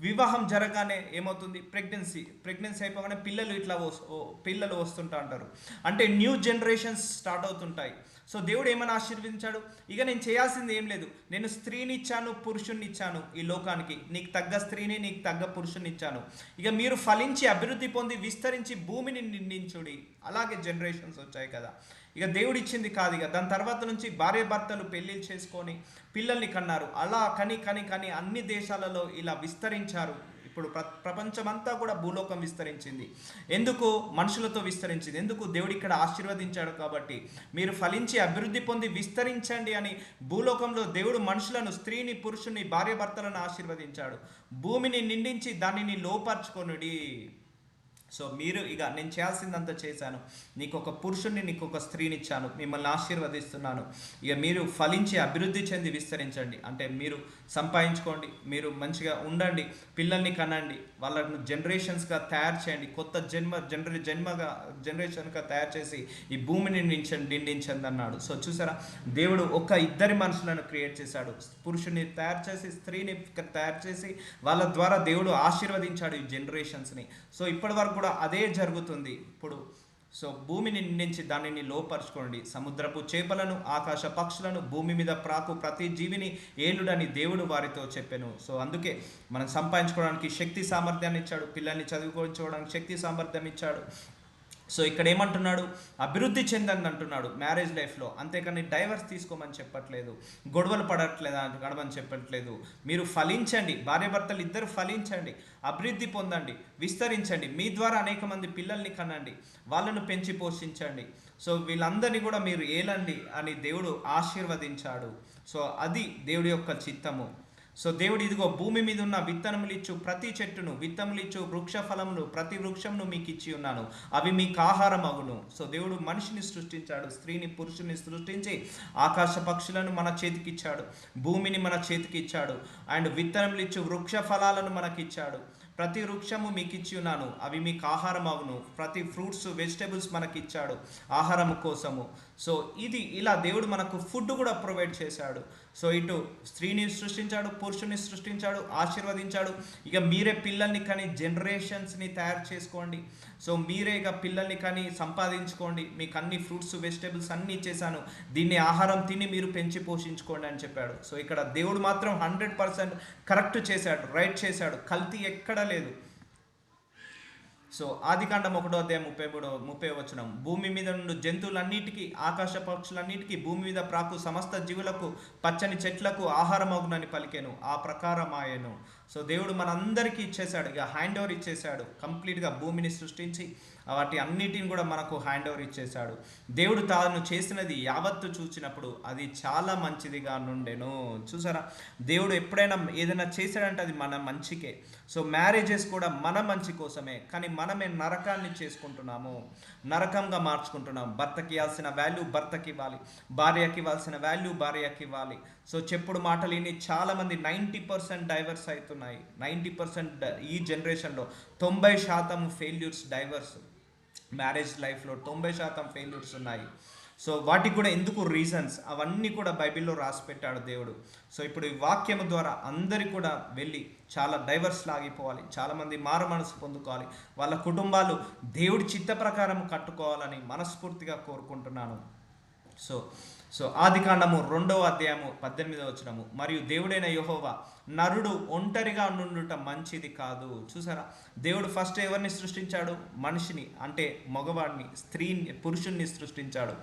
వివాహం జరగానే ఏమవుతుంది, ప్రెగ్నెన్సీ అయిపోగానే పిల్లలు వస్తుంటా అంటారు. అంటే న్యూ జనరేషన్స్ స్టార్ట్ అవుతుంటాయి. సో దేవుడు ఏమని ఆశీర్వదించాడు, ఇక నేను చేయాల్సింది ఏం లేదు, నేను స్త్రీని ఇచ్చాను, పురుషుణ్ణి ఇచ్చాను ఈ లోకానికి, నీకు తగ్గ స్త్రీని నీకు తగ్గ పురుషుని ఇచ్చాను, ఇక మీరు ఫలించి అభివృద్ధి పొంది విస్తరించి భూమిని నిండించుడి. అలాగే జనరేషన్స్ వచ్చాయి కదా. ఇక దేవుడు ఇచ్చింది కాదు, ఇక దాని తర్వాత నుంచి భార్య భర్తలు పెళ్ళిళ్ళు చేసుకొని పిల్లల్ని కన్నారు. అలా కని కని కని అన్ని దేశాలలో ఇలా విస్తరించారు. ఇప్పుడు ప్రపంచమంతా కూడా భూలోకం విస్తరించింది. ఎందుకు? మనుషులతో విస్తరించింది. ఎందుకు? దేవుడు ఇక్కడ ఆశీర్వదించాడు కాబట్టి. మీరు ఫలించి అభివృద్ధి పొంది విస్తరించండి అని భూలోకంలో దేవుడు మనుషులను, స్త్రీని పురుషుని భార్య భర్తలను ఆశీర్వదించాడు. భూమిని నిండించి దానిని లోపర్చుకొనుడి. సో మీరు ఇక నేను చేయాల్సిందంతా చేశాను, నీకు ఒక పురుషుణ్ణి నీకు ఒక స్త్రీని ఇచ్చాను, మిమ్మల్ని ఆశీర్వదిస్తున్నాను, ఇక మీరు ఫలించి అభివృద్ధి చెంది విస్తరించండి. అంటే మీరు సంపాదించుకోండి, మీరు మంచిగా ఉండండి, పిల్లల్ని కనండి, వాళ్ళను జనరేషన్స్గా తయారు చేయండి, కొత్త జనరేషన్గా తయారు చేసి ఈ భూమిని నిండించండి అన్నాడు. సో చూసారా, దేవుడు ఇద్దరి మనుషులను క్రియేట్ చేశాడు. పురుషుని తయారు చేసి స్త్రీని తయారు చేసి వాళ్ళ ద్వారా దేవుడు ఆశీర్వదించాడు ఈ జనరేషన్స్ని. సో ఇప్పటి వరకు కూడా అదే జరుగుతుంది ఇప్పుడు. సో భూమిని నిండించి దానిని లోపరుచుకోండి, సముద్రపు చేపలను, ఆకాశ పక్షులను, భూమి మీద ప్రాకు ప్రతి జీవిని ఏలుడని దేవుడు వారితో చెప్పాను. సో అందుకే మనం సంపాదించుకోవడానికి శక్తి సామర్థ్యాన్ని ఇచ్చాడు, పిల్లల్ని చదువుకోవడానికి శక్తి సామర్థ్యం ఇచ్చాడు. సో ఇక్కడ ఏమంటున్నాడు, అభివృద్ధి చెందండి అంటున్నాడు మ్యారేజ్ లైఫ్లో. అంతేకాని డైవర్స్ తీసుకోమని చెప్పట్లేదు, గొడవలు గడవని చెప్పట్లేదు. మీరు ఫలించండి, భార్యాభర్తలు ఇద్దరు ఫలించండి, అభివృద్ధి పొందండి, విస్తరించండి, మీ ద్వారా అనేక మంది పిల్లల్ని కనండి, వాళ్ళను పెంచి పోషించండి. సో వీళ్ళందరినీ కూడా మీరు ఏలండి అని దేవుడు ఆశీర్వదించాడు. సో అది దేవుడి యొక్క చిత్తము. సో దేవుడు ఇదిగో భూమి మీద ఉన్న విత్తనములు ఇచ్చు ప్రతి చెట్టును, విత్తములు ఇచ్చు వృక్ష ఫలములు ప్రతి వృక్షమును మీకు ఇచ్చి ఉన్నాను, అవి మీకు ఆహారం అగును. సో దేవుడు మనిషిని సృష్టించాడు, స్త్రీని పురుషుని సృష్టించి ఆకాశ పక్షులను మన చేతికి ఇచ్చాడు, భూమిని మన చేతికి ఇచ్చాడు, అండ్ విత్తనములు ఇచ్చు వృక్ష ఫలాలను మనకిచ్చాడు. ప్రతి వృక్షము మీకు ఇచ్చి ఉన్నాను, అవి మీకు ఆహారం అగును. ప్రతి ఫ్రూట్స్ వెజిటేబుల్స్ మనకిచ్చాడు ఆహారం కోసము. సో ఇది ఇలా దేవుడు మనకు ఫుడ్ కూడా ప్రొవైడ్ చేశాడు. సో ఇటు స్త్రీని సృష్టించాడు, పురుషుని సృష్టించాడు, ఆశీర్వదించాడు. ఇక మీరే పిల్లల్ని కానీ జనరేషన్స్ని తయారు చేసుకోండి. సో మీరే ఇక పిల్లల్ని కానీ సంపాదించుకోండి, మీకు అన్ని ఫ్రూట్స్ వెజిటేబుల్స్ అన్నీ ఇచ్చేసాను, దీన్ని ఆహారం తిని మీరు పెంచి పోషించుకోండి అని చెప్పాడు. సో ఇక్కడ దేవుడు మాత్రం 100% కరెక్ట్ చేశాడు, రైట్ చేశాడు, కల్తీ ఎక్కడా లేదు. సో ఆదికాండం 1:30 భూమి మీద నుండి జంతువులన్నిటికీ, ఆకాశ పక్షులన్నిటికీ, భూమి మీద ప్రాకు సమస్త జీవులకు, పచ్చని చెట్లకు ఆహారమగునని పలికెను, ఆ ప్రకారం ఆయను. సో దేవుడు మనందరికీ ఇచ్చేశాడు, ఇక హ్యాండ్ ఓవర్ ఇచ్చేశాడు కంప్లీట్గా. భూమిని సృష్టించి వాటి అన్నిటిని కూడా మనకు హ్యాండ్ ఓవర్ ఇచ్చేశాడు. దేవుడు తాను చేసినది యావత్తు చూసినప్పుడు అది చాలా మంచిదిగా నుండెను. చూసారా, దేవుడు ఎప్పుడైనా ఏదైనా చేశాడంటే అది మన మంచికే. సో మ్యారేజెస్ కూడా మన మంచి కోసమే, కానీ మనమే నరకాన్ని చేసుకుంటున్నాము, నరకంగా మార్చుకుంటున్నాము. భర్తకి ఇవ్వాల్సిన వాల్యూ భర్తకి ఇవ్వాలి, భార్యకి ఇవ్వాల్సిన వాల్యూ భార్యకి ఇవ్వాలి. సో చెప్పుడు మాటలు విని చాలామంది 90% డైవర్స్ అవుతున్నాయి. 90% ఈ జనరేషన్లో 90% ఫెయిల్యూర్స్, డైవర్స్ మ్యారేజ్ లైఫ్లో 90% ఫెయిల్యూర్స్ ఉన్నాయి. సో వాటికి కూడా ఎందుకు రీజన్స్, అవన్నీ కూడా బైబిల్లో రాసి పెట్టాడు దేవుడు. సో ఇప్పుడు ఈ వాక్యం ద్వారా అందరికి కూడా వెళ్ళి చాలా డైవర్స్ లాగిపోవాలి, చాలామంది మారు మనసు పొందుకోవాలి, వాళ్ళ కుటుంబాలు దేవుడి చిత్త ప్రకారం కట్టుకోవాలని మనస్ఫూర్తిగా కోరుకుంటున్నాను. సో ఆదికాండము 2:18 మరియు దేవుడైన యెహోవా నరుడు ఒంటరిగా నుండుట మంచిది కాదు. చూసారా, దేవుడు ఫస్ట్ ఎవరిని సృష్టించాడు? మనిషిని, అంటే మగవాడిని, స్త్రీని, పురుషుణ్ణి సృష్టించాడు.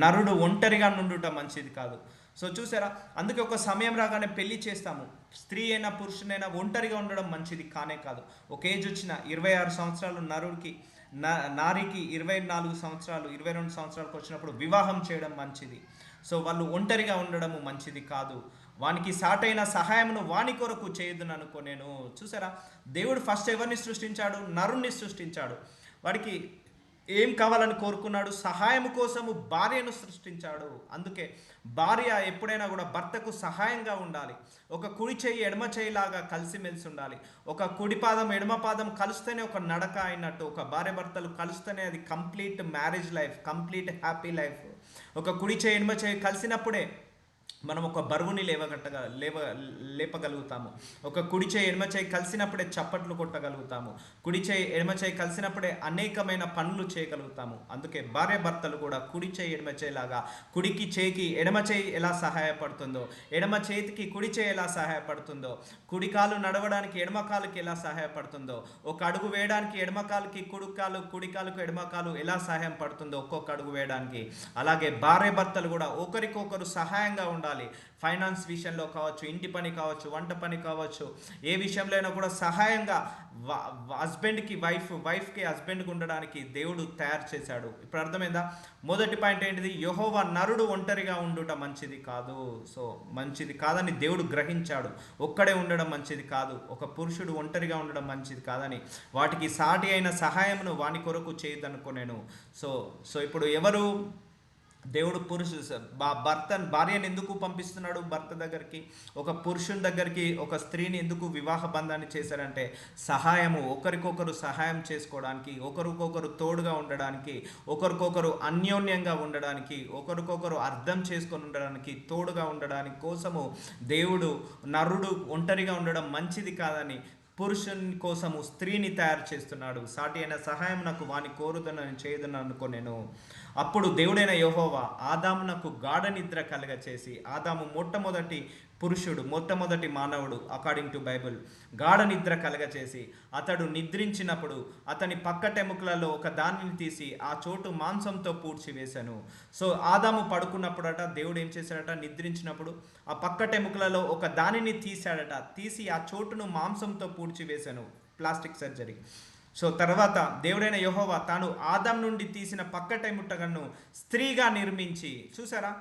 నరుడు ఒంటరిగా నుండుట మంచిది కాదు. సో చూసారా, అందుకే ఒక సమయం రాగానే పెళ్లి చేస్తాము. స్త్రీ అయినా పురుషునైనా ఒంటరిగా ఉండడం మంచిది కానే కాదు. ఒక ఏజ్ వచ్చిన 26 సంవత్సరాలు నరుడికి, నారికి 24 సంవత్సరాలు 22 సంవత్సరాలకు వచ్చినప్పుడు వివాహం చేయడం మంచిది. సో వాళ్ళు ఒంటరిగా ఉండడము మంచిది కాదు. వానికి సాటైన సహాయమును వాని కొరకు చేయదును అనుకో నేను. చూసారా, దేవుడు ఫస్ట్ ఎవరిని సృష్టించాడు? నరుణ్ణి సృష్టించాడు. వాడికి ఏం కావాలని కోరుకున్నాడు? సహాయం కోసము భార్యను సృష్టించాడు. అందుకే భార్య ఎప్పుడైనా కూడా భర్తకు సహాయంగా ఉండాలి. ఒక కుడి చేయి ఎడమ చేయిలాగా కలిసిమెలిసి ఉండాలి. ఒక కుడి పాదం ఎడమ పాదం కలిస్తేనే ఒక నడక అయినట్టు, ఒక భార్య భర్తలు కలిస్తేనే అది complete marriage life, complete happy life. ఒక కుడి చేయి ఎడమ చేయి కలిసినప్పుడే మనం ఒక బరువుని లేపగలుగుతాము. ఒక కుడి చేయి ఎడమ చేయి కలిసినప్పుడే చప్పట్లు కొట్టగలుగుతాము. కుడి చేయి ఎడమ చేయి కలిసినప్పుడే అనేకమైన పనులు చేయగలుగుతాము. అందుకే భార్య భర్తలు కూడా కుడి చేయి ఎడమ చేయిలాగా, కుడికి చేయికి ఎడమ చేయి ఎలా సహాయపడుతుందో, ఎడమ చేతికి కుడి చేయి ఎలా సహాయపడుతుందో, కుడి కాలు నడవడానికి ఎడమ కాలుకి ఎలా సహాయపడుతుందో, ఒక అడుగు వేయడానికి ఎడమ కాలుకి కుడి కాలుకు ఎడమ కాలు ఎలా సహాయం పడుతుందో ఒక్కొక్క అడుగు వేయడానికి, అలాగే భార్య భర్తలు కూడా ఒకరికొకరు సహాయంగా ఉండాలి. ఫైనాన్స్ విషయంలో కావచ్చు, ఇంటి పని కావచ్చు, వంట పని కావచ్చు, ఏ విషయంలో అయినా కూడా సహాయంగా హస్బెండ్కి వైఫ్కి హస్బెండ్కి ఉండడానికి దేవుడు తయారు చేశాడు. ఇప్పుడు అర్థమైందా? మొదటి పాయింట్ ఏంటిది? యెహోవా నరుడు ఒంటరిగా ఉండుట మంచిది కాదు. సో మంచిది కాదని దేవుడు గ్రహించాడు. ఒక్కడే ఉండడం మంచిది కాదు, ఒక పురుషుడు ఒంటరిగా ఉండడం మంచిది కాదని, వాటికి సాటి అయిన సహాయమును వాని కొరకు చేయదనుకునేను. సో సో ఇప్పుడు ఎవరు దేవుడు భార్యను ఎందుకు పంపిస్తున్నాడు భర్త దగ్గరికి, ఒక పురుషుని దగ్గరికి ఒక స్త్రీని ఎందుకు వివాహ బంధాన్ని చేశారంటే సహాయము, ఒకరికొకరు సహాయం చేసుకోవడానికి, ఒకరికొకరు తోడుగా ఉండడానికి, ఒకరికొకరు అన్యోన్యంగా ఉండడానికి, ఒకరికొకరు అర్థం చేసుకొని ఉండడానికి, తోడుగా ఉండడానికి కోసము దేవుడు నరుడు ఒంటరిగా ఉండడం మంచిది కాదని పురుషుని కోసము స్త్రీని తయారు చేస్తున్నాడు. సాటి అయిన సహాయం నాకు వాని కోరుదనని చేయదని అనుకోనేను. అప్పుడు దేవుడైన యెహోవా ఆదామునకు గాఢ నిద్ర కలగ చేసి, ఆదాము మొట్టమొదటి మానవుడు అకార్డింగ్ టు బైబుల్, గాఢ నిద్ర కలగచేసి అతడు నిద్రించినప్పుడు అతని పక్కటెముకలలో ఒక దానిని తీసి ఆ చోటు మాంసంతో పూడ్చివేశాను. సో ఆదాము పడుకున్నప్పుడట దేవుడు ఏం చేశాడట? నిద్రించినప్పుడు ఆ పక్కటెముకలలో ఒక దానిని తీసి ఆ చోటును మాంసంతో పూడ్చివేశాను. Plastic surgery. సో తర్వాత దేవుడైన యెహోవా తాను ఆదాం నుండి తీసిన పక్కటెముకను స్త్రీగా నిర్మించి, చూసారా,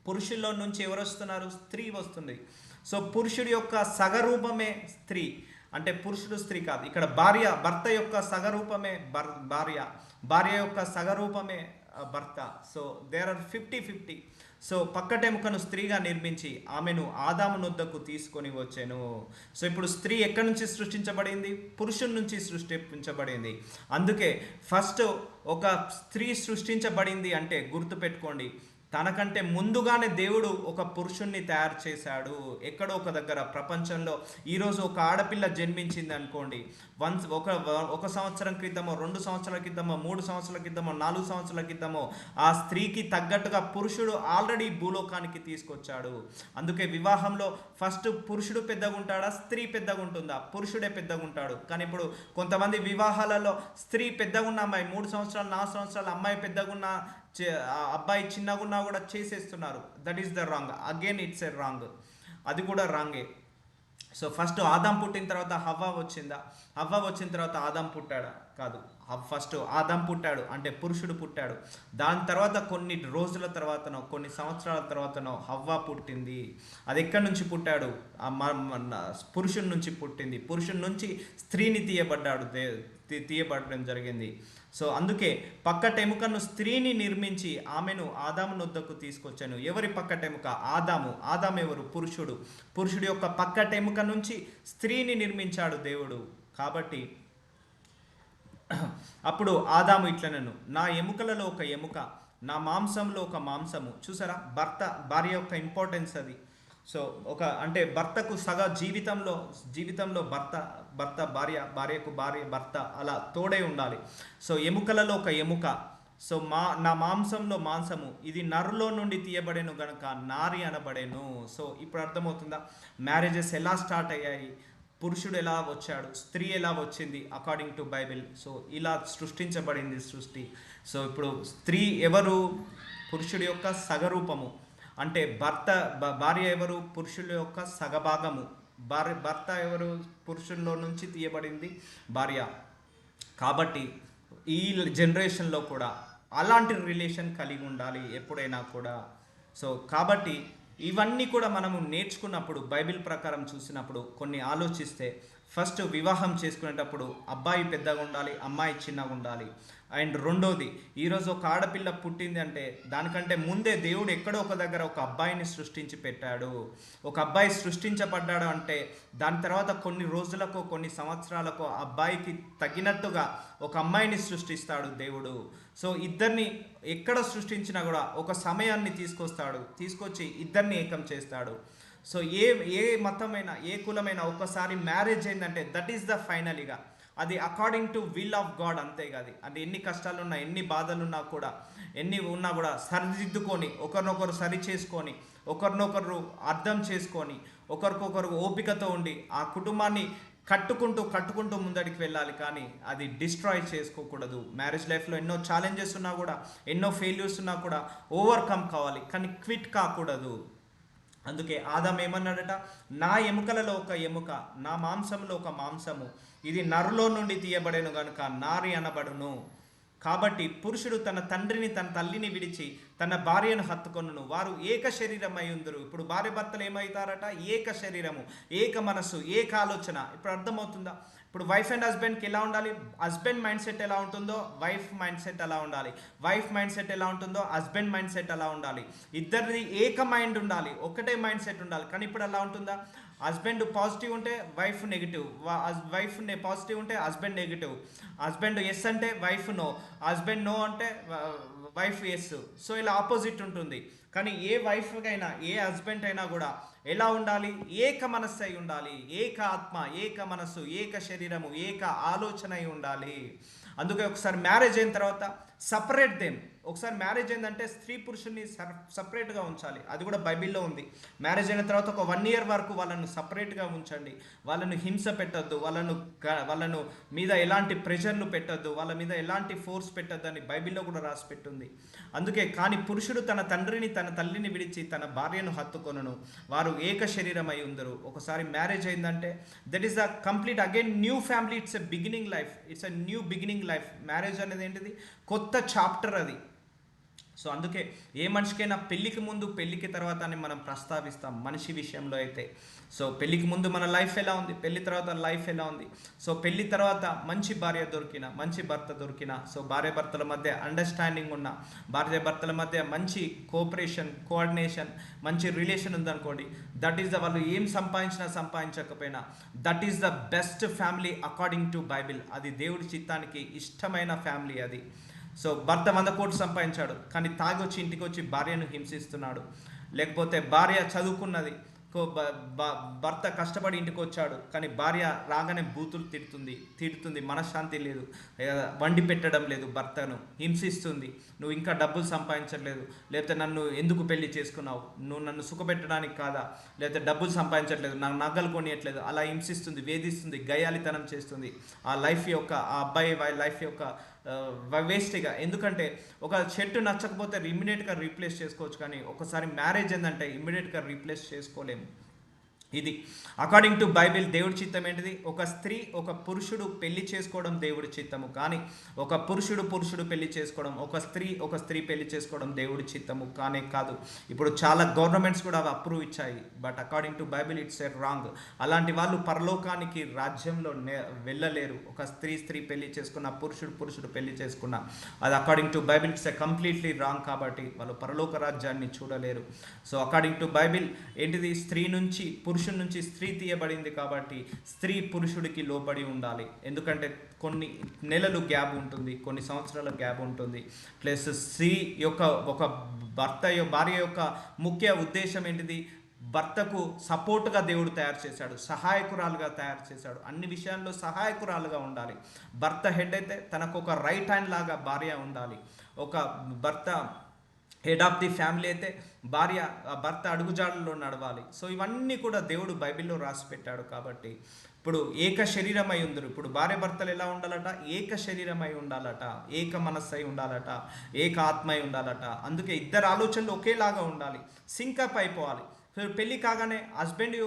పురుషుల్లో నుంచి ఎవరు వస్తున్నారు? స్త్రీ వస్తుంది. సో పురుషుడి యొక్క సగరూపమే స్త్రీ, అంటే పురుషుడు స్త్రీ కాదు. ఇక్కడ భర్త యొక్క సగరూపమే భార్య యొక్క సగరూపమే భర్త. So there are 50-50. సో పక్కటెముకను స్త్రీగా నిర్మించి ఆమెను ఆదాము నొద్దకు తీసుకొని వచ్చాను. సో ఇప్పుడు స్త్రీ ఎక్కడి నుంచి సృష్టించబడింది? పురుషుని నుంచి సృష్టించబడింది. అందుకే ఫస్ట్ ఒక స్త్రీ సృష్టించబడింది అంటే గుర్తుపెట్టుకోండి, తనకంటే ముందుగానే దేవుడు ఒక పురుషుణ్ణి తయారు చేశాడు. ఎక్కడో ఒక దగ్గర ప్రపంచంలో ఈరోజు ఒక ఆడపిల్ల జన్మించింది అనుకోండి, ఒక సంవత్సరం క్రితమో, 2 సంవత్సరాల క్రితమో, 3 సంవత్సరాల క్రితమో, 4 సంవత్సరాల క్రితమో ఆ స్త్రీకి తగ్గట్టుగా పురుషుడు ఆల్రెడీ భూలోకానికి తీసుకొచ్చాడు. అందుకే వివాహంలో ఫస్ట్ పురుషుడు పెద్దగా ఉంటాడా, స్త్రీ పెద్దగా ఉంటుందా? పురుషుడే పెద్దగా ఉంటాడు. కానీ ఇప్పుడు కొంతమంది వివాహాలలో స్త్రీ పెద్దగా ఉన్న అమ్మాయి, 3 సంవత్సరాలు 4 సంవత్సరాల అమ్మాయి పెద్దగా ఉన్న అబ్బాయి చిన్నగున్నా కూడా చేసేస్తున్నారు. That is the wrong. Again it's a wrong. అది కూడా రాంగే. సో ఫస్ట్ ఆదాం పుట్టిన తర్వాత హవ్వ వచ్చిందా? హవ్వ వచ్చిన తర్వాత ఆదాం పుట్టాడా? కాదు. ఫస్ట్ ఆదాం పుట్టాడు అంటే పురుషుడు పుట్టాడు. దాని తర్వాత కొన్ని రోజుల తర్వాతనో, కొన్ని సంవత్సరాల తర్వాతనో హవ్వ పుట్టింది. అది ఎక్కడి నుంచి పుట్టాడు? పురుషుడి నుంచి పుట్టింది. పురుషుడి నుంచి స్త్రీని తీయబడడం జరిగింది. సో అందుకే పక్కటెముకను స్త్రీని నిర్మించి ఆమెను ఆదాము నొద్దకు తీసుకొచ్చాను. ఎవరి పక్కటెముక? ఆదాము ఎవరు? పురుషుడు యొక్క పక్కటెముక నుంచి స్త్రీని నిర్మించాడు దేవుడు. కాబట్టి అప్పుడు ఆదాము ఇట్లనను, నా ఎముకలలో ఒక ఎముక, నా మాంసంలో ఒక మాంసము. చూసారా, భార్య యొక్క ఇంపార్టెన్స్ అది. సో అంటే భర్తకు జీవితంలో భర్త భార్యకు భర్త అలా తోడై ఉండాలి. సో ఎముకలలో ఒక ఎముక. సో నా మాంసంలో మాంసము, ఇది నరులో నుండి తీయబడేను గనుక నారి అనబడేను. సో ఇప్పుడు అర్థమవుతుందా మ్యారేజెస్ ఎలా స్టార్ట్ అయ్యాయి, పురుషుడు ఎలా వచ్చాడు, స్త్రీ ఎలా వచ్చింది అకార్డింగ్ టు బైబిల్. సో ఇలా సృష్టించబడింది సృష్టి. సో ఇప్పుడు స్త్రీ ఎవరు? పురుషుడి యొక్క సగరూపము. అంటే భార్య ఎవరు? పురుషుల యొక్క సగభాగము. భర్త ఎవరు? పురుషుల్లో నుంచి తీయబడింది భార్య. కాబట్టి ఈ జనరేషన్లో కూడా అలాంటి రిలేషన్ కలిగి ఉండాలి ఎప్పుడైనా కూడా. సో కాబట్టి ఇవన్నీ కూడా మనము నేర్చుకున్నప్పుడు, బైబిల్ ప్రకారం చూసినప్పుడు కొన్ని ఆలోచిస్తే, ఫస్ట్ వివాహం చేసుకునేటప్పుడు అబ్బాయి పెద్దగా ఉండాలి, అమ్మాయి చిన్నగా ఉండాలి. అండ్ రెండోది, ఈరోజు ఒక ఆడపిల్ల పుట్టింది అంటే దానికంటే ముందే దేవుడు ఎక్కడో ఒక దగ్గర ఒక అబ్బాయిని సృష్టించి పెట్టాడు. ఒక అబ్బాయి సృష్టించబడ్డాడు అంటే దాని తర్వాత కొన్ని రోజులకు కొన్ని సంవత్సరాలకు ఆ అబ్బాయికి తగినట్టుగా ఒక అమ్మాయిని సృష్టిస్తాడు దేవుడు. సో ఇద్దరిని ఎక్కడ సృష్టించినా కూడా ఒక సమయాన్ని తీసుకొచ్చి ఇద్దరిని ఏకం చేస్తాడు. సో ఏ మతమైనా ఏ కులమైనా ఒకసారి మ్యారేజ్ అయిందంటే దట్ ఈస్ ద ఫైనల్గా అది according to will of God, అంతే కాదు. అది ఎన్ని కష్టాలున్నా ఎన్ని బాధలున్నా కూడా ఎన్ని ఉన్నా కూడా సరిదిద్దుకొని ఒకరినొకరు సరి చేసుకొని ఒకరినొకరు అర్థం చేసుకొని ఒకరికొకరు ఓపికతో ఉండి ఆ కుటుంబాన్ని కట్టుకుంటూ ముందడికి వెళ్ళాలి. కానీ అది డిస్ట్రాయ్ చేసుకోకూడదు. మ్యారేజ్ లైఫ్లో ఎన్నో ఛాలెంజెస్ ఉన్నా కూడా ఎన్నో ఫెయిల్యూర్స్ ఉన్నా కూడా ఓవర్కమ్ కావాలి, కానీ క్విట్ కాకూడదు. అందుకే ఆదాం ఏమన్నాడట, నా ఎముకలలో ఒక ఎముక, నా మాంసంలో ఒక మాంసము, ఇది నరులో నుండి తీయబడేను గనుక నారి అనబడును. కాబట్టి పురుషుడు తన తండ్రిని తన తల్లిని విడిచి తన భార్యను హత్తుకొనును, వారు ఏక శరీరమై ఉందరు. ఇప్పుడు భార్య భర్తలు ఏమవుతారట, ఏక శరీరము, ఏక మనస్సు, ఏక ఆలోచన. ఇప్పుడు అర్థమవుతుందా? ఇప్పుడు వైఫ్ అండ్ హస్బెండ్కి ఎలా ఉండాలి? హస్బెండ్ మైండ్ సెట్ ఎలా ఉంటుందో వైఫ్ మైండ్ సెట్ అలా ఉండాలి, వైఫ్ మైండ్ సెట్ ఎలా ఉంటుందో హస్బెండ్ మైండ్ సెట్ అలా ఉండాలి. ఇద్దరిది ఏక మైండ్ ఉండాలి, ఒకటే మైండ్ సెట్ ఉండాలి. కానీ ఇప్పుడు అలా ఉంటుందా? హస్బెండ్ పాజిటివ్ ఉంటే వైఫ్ నెగిటివ్, వైఫ్ పాజిటివ్ ఉంటే హస్బెండ్ నెగిటివ్, హస్బెండ్ ఎస్ అంటే వైఫ్ నో, హస్బెండ్ నో అంటే వైఫ్ ఎస్. సో ఇలా ఆపోజిట్ ఉంటుంది. కానీ ఏ వైఫ్కైనా ఏ హస్బెండ్ అయినా కూడా ఎలా ఉండాలి? ఏక మనస్సు అయి ఉండాలి, ఏక ఆత్మ, ఏక మనస్సు, ఏక శరీరము, ఏక ఆలోచన అయి ఉండాలి. అందుకే ఒకసారి మ్యారేజ్ అయిన తర్వాత సపరేట్ దెమ్. ఒకసారి మ్యారేజ్ అయిందంటే స్త్రీ పురుషుని సపరేట్గా ఉంచాలి. అది కూడా బైబిల్లో ఉంది. మ్యారేజ్ అయిన తర్వాత ఒక 1 year వరకు వాళ్ళను సపరేట్గా ఉంచండి. వాళ్ళను హింస పెట్టద్దు, వాళ్ళను మీద ఎలాంటి ప్రెషర్లు పెట్టద్దు, వాళ్ళ మీద ఎలాంటి ఫోర్స్ పెట్టద్దు అని బైబిల్లో కూడా రాసి పెట్టుంది. అందుకే కానీ పురుషుడు తన తండ్రిని తన తల్లిని విడిచి తన భార్యను హత్తుకొనును, వారు ఏక శరీరమై ఉందరు. ఒకసారి మ్యారేజ్ అయిందంటే that is the complete again new family. It's a beginning life, it's a new beginning life. Marriage అనేది ఏంటిది? కొత్త చాప్టర్ అది. సో అందుకే ఏ మనిషికైనా పెళ్ళికి ముందు పెళ్ళికి తర్వాత అని మనం ప్రస్తావిస్తాం మనిషి విషయంలో అయితే. సో పెళ్ళికి ముందు మన లైఫ్ ఎలా ఉంది, పెళ్ళి తర్వాత లైఫ్ ఎలా ఉంది. సో పెళ్ళి తర్వాత మంచి భార్య దొరికిన, మంచి భర్త దొరికిన, సో భార్య భర్తల మధ్య అండర్స్టాండింగ్ ఉన్న, భార్య భర్తల మధ్య మంచి కోఆపరేషన్ కోఆర్డినేషన్ మంచి రిలేషన్ ఉందనుకోండి, దట్ ఈస్ ద, వాళ్ళు ఏం సంపాదించకపోయినా that is the best family according to Bible. అది దేవుడి చిత్తానికి ఇష్టమైన ఫ్యామిలీ అది. సో భర్త 100 కోట్లు సంపాదించాడు కానీ తాగొచ్చి ఇంటికి వచ్చి భార్యను హింసిస్తున్నాడు. లేకపోతే భార్య చదువుకున్నది, భర్త కష్టపడి ఇంటికి వచ్చాడు కానీ భార్య రాగానే బూతులు తిడుతుంది, మనశ్శాంతి లేదు, వండి పెట్టడం లేదు, భర్తను హింసిస్తుంది. నువ్వు ఇంకా డబ్బులు సంపాదించట్లేదు, లేకపోతే నన్ను ఎందుకు పెళ్లి చేసుకున్నావు, నువ్వు నన్ను సుఖపెట్టడానికి కాదా, లేకపోతే డబ్బులు సంపాదించట్లేదు, నాకు నగలు కొనియట్లేదు, అలా హింసిస్తుంది, వేధిస్తుంది, గయ్యాలితనం చేస్తుంది. ఆ అబ్బాయి లైఫ్ యొక్క వేస్ట్గా. ఎందుకంటే ఒక చెట్టు నచ్చకపోతే ఇమ్మీడియట్గా రీప్లేస్ చేసుకోవచ్చు, కానీ ఒకసారి మ్యారేజ్ ఏంటంటే ఇమ్మీడియట్గా రీప్లేస్ చేసుకోలేము. ఇది అకార్డింగ్ టు బైబిల్ దేవుడి చిత్తం ఏంటిది? ఒక స్త్రీ ఒక పురుషుడు పెళ్లి చేసుకోవడం దేవుడి చిత్తము, కానీ ఒక పురుషుడు పెళ్లి చేసుకోవడం, ఒక స్త్రీ పెళ్లి చేసుకోవడం దేవుడి చిత్తము కానే కాదు. ఇప్పుడు చాలా గవర్నమెంట్స్ కూడా అవి అప్రూవ్ ఇచ్చాయి, but according to Bible it's a wrong. అలాంటి వాళ్ళు పరలోకానికి రాజ్యంలో వెళ్ళలేరు. ఒక స్త్రీ పెళ్లి చేసుకున్న, పురుషుడు పెళ్లి చేసుకున్న, అది according to Bible it's a completely wrong. కాబట్టి వాళ్ళు పరలోక రాజ్యాన్ని చూడలేరు. సో అకార్డింగ్ టు బైబిల్ ఏంటిది? పురుషుడి నుంచి స్త్రీ తీయబడింది కాబట్టి స్త్రీ పురుషుడికి లోబడి ఉండాలి. ఎందుకంటే కొన్ని నెలలు గ్యాప్ ఉంటుంది, కొన్ని సంవత్సరాల గ్యాప్ ఉంటుంది. ప్లస్ స్త్రీ యొక్క ఒక భార్య యొక్క ముఖ్య ఉద్దేశం ఏంటిది? భర్తకు సపోర్ట్గా దేవుడు తయారు చేశాడు, సహాయకురాలుగా తయారు చేశాడు, అన్ని విషయాల్లో సహాయకురాలుగా ఉండాలి. భర్త హెడ్ అయితే తనకు ఒక రైట్ హ్యాండ్ లాగా భార్య ఉండాలి. ఒక భర్త హెడ్ ఆఫ్ ది ఫ్యామిలీ అయితే భర్త అడుగుజాడల్లో నడవాలి. సో ఇవన్నీ కూడా దేవుడు బైబిల్లో రాసి పెట్టాడు. కాబట్టి ఇప్పుడు ఏక శరీరమై ఉందరు. ఇప్పుడు భార్య భర్తలు ఎలా ఉండాలట? ఏక శరీరమై ఉండాలట, ఏక మనస్సై ఉండాలట, ఏక ఆత్మై ఉండాలట. అందుకే ఇద్దరు ఆలోచనలు ఒకేలాగా ఉండాలి, సింకప్ అయిపోవాలి. పెళ్ళి కాగానే హస్బెండ్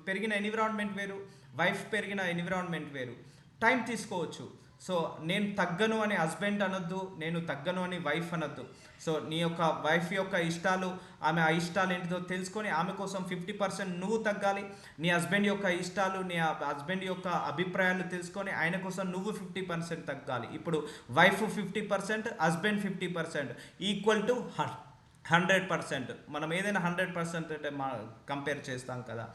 పెరిగిన ఎన్విరాన్మెంట్ వేరు, వైఫ్ పెరిగిన ఎన్విరాన్మెంట్ వేరు. టైం తీసుకోవచ్చు. సో నేను తగ్గను అని హస్బెండ్ అనొద్దు, నేను తగ్గను అని వైఫ్ అనొద్దు. సో నీ యొక్క వైఫ్ యొక్క ఇష్టాలు, ఆమె ఆ ఇష్టాలు ఏంటిదో తెలుసుకొని ఆమె కోసం 50% నువ్వు తగ్గాలి. నీ హస్బెండ్ యొక్క ఇష్టాలు, నీ హస్బెండ్ యొక్క అభిప్రాయాలు తెలుసుకొని ఆయన కోసం నువ్వు 50% తగ్గాలి. ఇప్పుడు వైఫ్ 50%, హస్బెండ్ 50% ఈక్వల్ టు 100%. మనం ఏదైనా 100% అంటే కంపేర్ చేస్తాం కదా.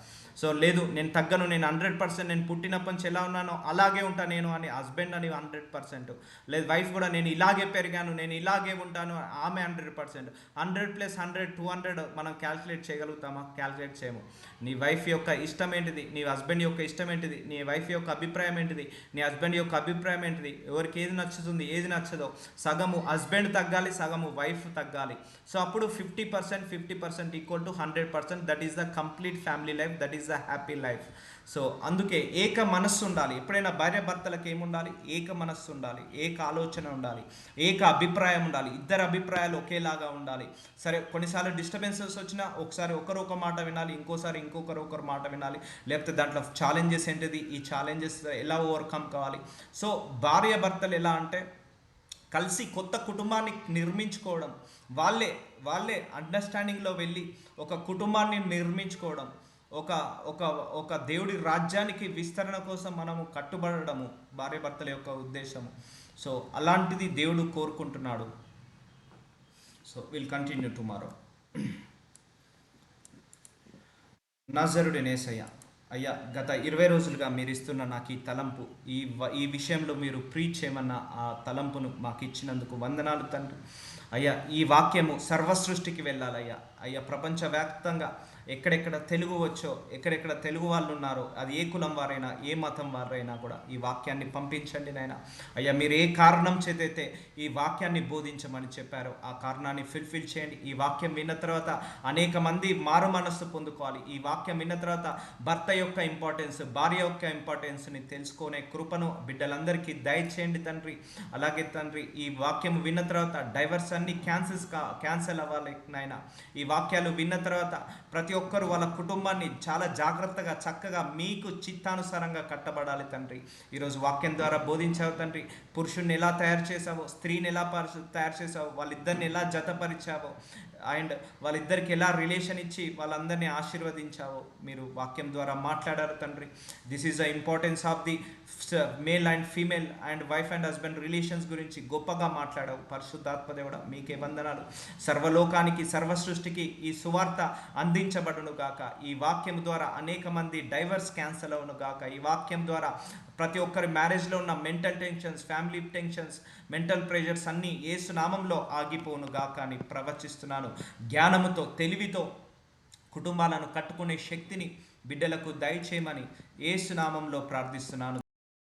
సో లేదు నేను తగ్గను, నేను 100%, నేను పుట్టినప్పటి నుంచి ఎలా ఉన్నానో అలాగే ఉంటాను నేను అని హస్బెండ్ అని 100%. లేదు వైఫ్ కూడా నేను ఇలాగే పెరిగాను, నేను ఇలాగే ఉంటాను, ఆమె 100%. 100 + 100 200 మనం క్యాల్కులేట్ చేయగలుగుతామా? క్యాల్కులేట్ చేయము. నీ వైఫ్ యొక్క ఇష్టం ఏంటిది, నీ హస్బెండ్ యొక్క ఇష్టం ఏంటిది, నీ వైఫ్ యొక్క అభిప్రాయం ఏంటిది, నీ హస్బెండ్ యొక్క అభిప్రాయం ఏంటిది, ఎవరికి ఏది నచ్చుతుంది ఏది నచ్చదో, సగము హస్బెండ్ తగ్గాలి, సగము వైఫ్ తగ్గాలి. సో అప్పుడు 50% equal to 100%. That is the complete family life, that is the happy life. So అందుకే ఏక మనస్సు ఉండాలి. ఎప్పుడైనా భార్య భర్తలకు ఏముండాలి? ఏక మనస్సు ఉండాలి, ఏక ఆలోచన ఉండాలి, ఏక అభిప్రాయం ఉండాలి, ఇద్దరు అభిప్రాయాలు ఒకేలాగా ఉండాలి. సరే కొన్నిసార్లు డిస్టర్బెన్సెస్ వచ్చినా ఒకసారి ఒకరు ఒక మాట వినాలి, ఇంకోసారి ఇంకొకరు మాట వినాలి. లేకపోతే దాంట్లో ఛాలెంజెస్ ఏంటిది, ఈ ఛాలెంజెస్ ఎలా ఓవర్కమ్ కావాలి. సో భార్య భర్తలు ఎలా అంటే కలిసి కొత్త కుటుంబాన్ని నిర్మించుకోవడం, వాళ్ళే వాళ్ళే అండర్స్టాండింగ్లో వెళ్ళి ఒక కుటుంబాన్ని నిర్మించుకోవడం, ఒక ఒక ఒక దేవుడి రాజ్యానికి విస్తరణ కోసం మనము కట్టుబడము భార్యాభర్తల యొక్క ఉద్దేశము. సో అలాంటిది దేవుడు కోరుకుంటున్నాడు. So will continue tomorrow. నజరుడేనేసయ్య, అయ్యా గత 20 రోజులుగా మీరు ఇస్తున్న నాకు ఈ తలంపు, ఈ విషయంలో మీరు ప్రీచ్ చేయమన్న ఆ తలంపును మాకు ఇచ్చినందుకు వందనాలు తండ్రి. అయ్యా ఈ వాక్యము సర్వసృష్టికి వెళ్ళాలయ్యా. అయ్యా ప్రపంచవ్యాప్తంగా ఎక్కడెక్కడ తెలుగు వచ్చో, ఎక్కడెక్కడ తెలుగు వాళ్ళు ఉన్నారో, అది ఏ కులం వారైనా ఏ మతం వారైనా కూడా ఈ వాక్యాన్ని పంపించండి నాయన. అయ్యా మీరు ఏ కారణం చేతైతే ఈ వాక్యాన్ని బోధించమని చెప్పారో ఆ కారణాన్ని ఫుల్ఫిల్ చేయండి. ఈ వాక్యం విన్న తర్వాత అనేక మంది మారు మనస్సు పొందుకోవాలి. ఈ వాక్యం విన్న తర్వాత భర్త యొక్క ఇంపార్టెన్స్, భార్య యొక్క ఇంపార్టెన్స్ని తెలుసుకునే కృపను బిడ్డలందరికీ దయచేయండి తండ్రి. అలాగే తండ్రి ఈ వాక్యం విన్న తర్వాత డైవర్స్ అన్ని క్యాన్సల్ అవ్వాలి నాయన. ఈ వాక్యాలు విన్న తర్వాత ప్రతి ఒక్కరు వాళ్ళ కుటుంబాన్ని చాలా జాగ్రత్తగా చక్కగా మీకు చిత్తానుసారంగా కట్టబడాలి తండ్రి. ఈరోజు వాక్యం ద్వారా బోధించావు తండ్రి. పురుషుణ్ణి ఎలా తయారు చేసావో, స్త్రీని ఎలా తయారు చేసావో, వాళ్ళిద్దరిని ఎలా జతపరిచావో, అండ్ వాళ్ళిద్దరికి ఎలా రిలేషన్ ఇచ్చి వాళ్ళందరినీ ఆశీర్వదించావో మీరు వాక్యం ద్వారా మాట్లాడారు తండ్రి. This is the importance of the male and female and wife and husband relations గురించి గొప్పగా మాట్లాడావు పరిశుద్ధాత్మ దేవుడా. మీకే వందనాలు. సర్వలోకానికి సర్వ సృష్టికి ఈ సువార్త అందించబడును గాక. ఈ వాక్యం ద్వారా అనేక మంది డైవర్స్ క్యాన్సల్ అవును గాక. ఈ వాక్యం ద్వారా ప్రతి ఒక్కరి మ్యారేజ్లో ఉన్న mental tensions, family tensions, mental pressures అన్నీ యేసు నామంలో ఆగిపోను గాక అని ప్రవచిస్తున్నాను. జ్ఞానముతో తెలివితో కుటుంబాలను కట్టుకునే శక్తిని బిడ్డలకు దయచేయమని యేసు నామంలో ప్రార్థిస్తున్నాను.